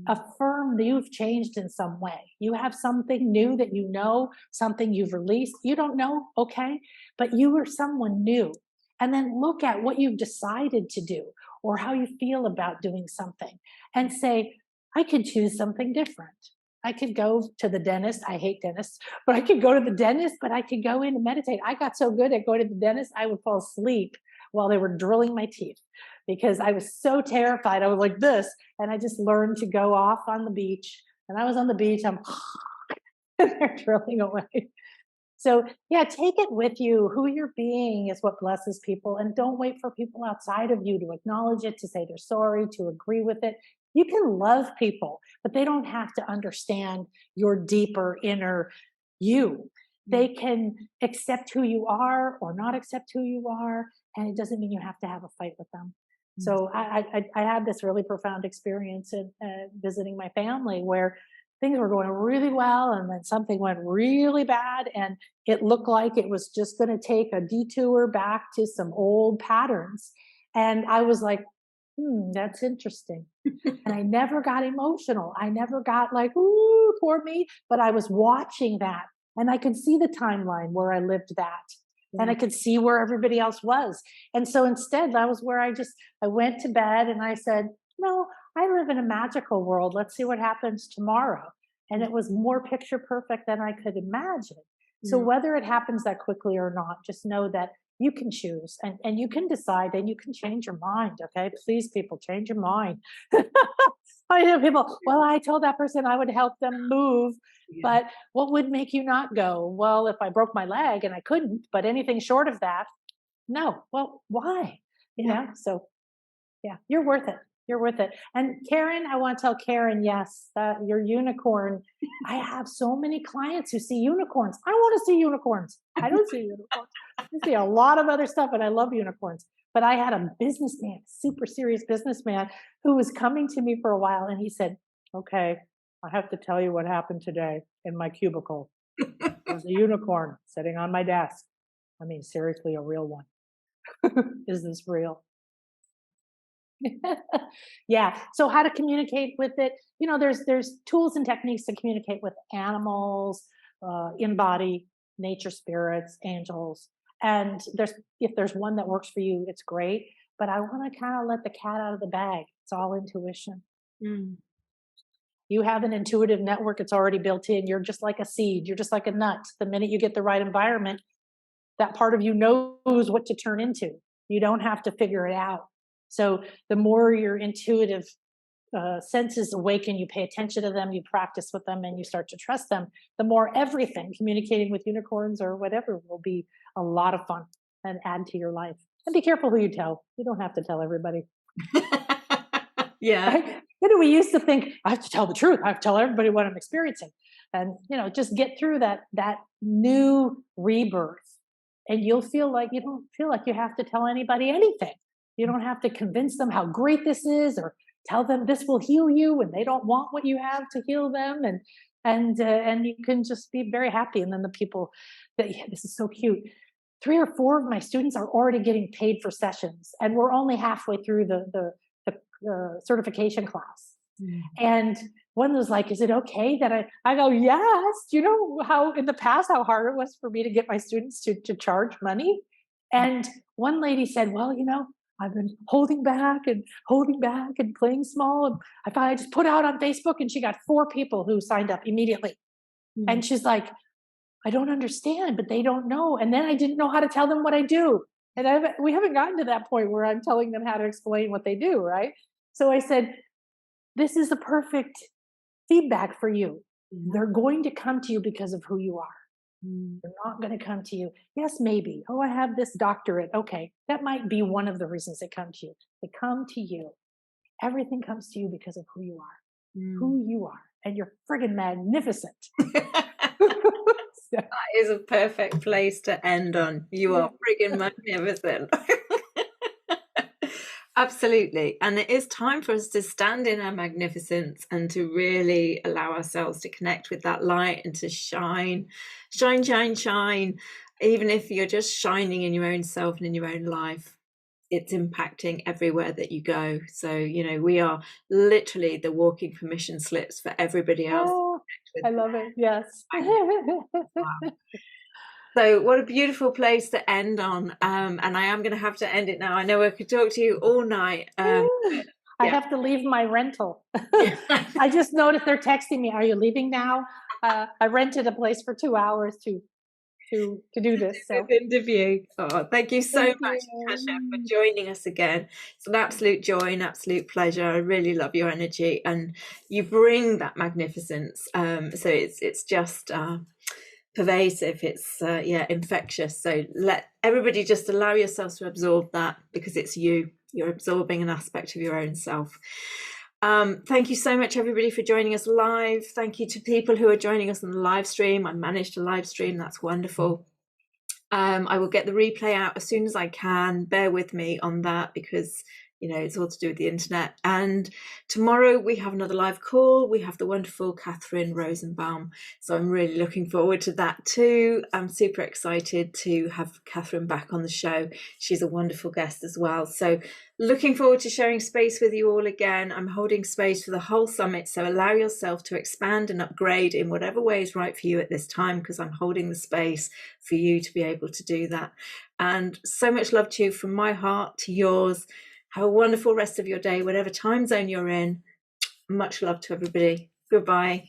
Affirm that you've changed in some way. You have something new that you know, something you've released. You don't know, okay, but you are someone new. And then look at what you've decided to do or how you feel about doing something and say, I could choose something different. I could go to the dentist. I hate dentists, but I could go to the dentist, but I could go in and meditate. I got so good at going to the dentist, I would fall asleep while they were drilling my teeth because I was so terrified. I was like this, and I just learned to go off on the beach. And I was on the beach, and they're drilling away. So yeah, take it with you. Who you're being is what blesses people. And don't wait for people outside of you to acknowledge it, to say they're sorry, to agree with it. You can love people, but they don't have to understand your deeper inner you. They can accept who you are or not accept who you are. And it doesn't mean you have to have a fight with them. So I had this really profound experience in visiting my family where things were going really well and then something went really bad and it looked like it was just going to take a detour back to some old patterns. And I was like, that's interesting. And I never got emotional. I never got like, ooh, poor me. But I was watching that and I could see the timeline where I lived that. And I could see where everybody else was. And so instead, that was where I went to bed and I said, no, I live in a magical world. Let's see what happens tomorrow. And it was more picture perfect than I could imagine. So whether it happens that quickly or not, just know that you can choose and you can decide and you can change your mind. Okay. Please, people, change your mind. I hear people, well, I told that person I would help them move, but what would make you not go? Well, if I broke my leg and I couldn't, but anything short of that, no. Well, why? You know, so yeah, you're worth it. You're worth it. And Karen, I want to tell Karen, yes, your unicorn. I have so many clients who see unicorns. I want to see unicorns. I don't see unicorns. I see a lot of other stuff, and I love unicorns. But I had a businessman, super serious businessman, who was coming to me for a while, and he said, okay, I have to tell you what happened today in my cubicle. There's a unicorn sitting on my desk. I mean, seriously, a real one. Is this real? Yeah. So how to communicate with it? You know, there's tools and techniques to communicate with animals, in body, nature spirits, angels. And if there's one that works for you, it's great. But I want to kind of let the cat out of the bag. It's all intuition. You have an intuitive network. It's already built in. You're just like a seed. You're just like a nut. The minute you get the right environment, that part of you knows what to turn into. You don't have to figure it out. So the more your intuitive senses awaken, you pay attention to them, you practice with them, and you start to trust them, the more everything, communicating with unicorns or whatever, will be a lot of fun and add to your life. And be careful who you tell. You don't have to tell everybody.
Yeah.
Right? You know, we used to think, I have to tell the truth. I have to tell everybody what I'm experiencing. And, you know, just get through that new rebirth. And you don't feel like you have to tell anybody anything. You don't have to convince them how great this is or tell them this will heal you when they don't want what you have to heal them. And you can just be very happy. And then the people this is so cute. 3 or 4 of my students are already getting paid for sessions, and we're only halfway through the certification class. And one was like, is it okay that I go, yes. Do you know how in the past, how hard it was for me to get my students to charge money? And one lady said, well, you know, I've been holding back and playing small. And I finally just put out on Facebook, and she got 4 people who signed up immediately. And she's like, I don't understand, but they don't know. And then I didn't know how to tell them what I do. And we haven't gotten to that point where I'm telling them how to explain what they do, right? So I said, this is the perfect feedback for you. They're going to come to you because of who you are. They're not going to come to you. Yes, maybe. Oh, I have this doctorate. Okay. That might be one of the reasons they come to you. They come to you. Everything comes to you because of who you are. who you are, and you're friggin' magnificent.
That is a perfect place to end on. You are friggin' magnificent. Absolutely. And it is time for us to stand in our magnificence and to really allow ourselves to connect with that light and to shine, shine, shine, shine. Even if you're just shining in your own self and in your own life, it's impacting everywhere that you go. So, you know, we are literally the walking permission slips for everybody else.
Oh, I love it. Yes.
So what a beautiful place to end on. And I am going to have to end it now. I know I could talk to you all night.
I have to leave my rental. I just noticed they're texting me, are you leaving now? I rented a place for 2 hours to do this. So
interview. Oh, thank you so much, Akasha, for joining us again. It's an absolute joy, an absolute pleasure. I really love your energy, and you bring that magnificence. So it's just pervasive. It's infectious. So let everybody just allow yourself to absorb that, because it's you. You're absorbing an aspect of your own self. Thank you so much, everybody, for joining us live. Thank you to people who are joining us on the live stream. I managed to live stream. That's wonderful. I will get the replay out as soon as I can. Bear with me on that, because you know, it's all to do with the internet. And tomorrow we have another live call. We have the wonderful Catherine Rosenbaum. So I'm really looking forward to that too. I'm super excited to have Catherine back on the show. She's a wonderful guest as well. So looking forward to sharing space with you all again. I'm holding space for the whole summit. So allow yourself to expand and upgrade in whatever way is right for you at this time, because I'm holding the space for you to be able to do that. And so much love to you from my heart to yours. Have a wonderful rest of your day, whatever time zone you're in. Much love to everybody. Goodbye.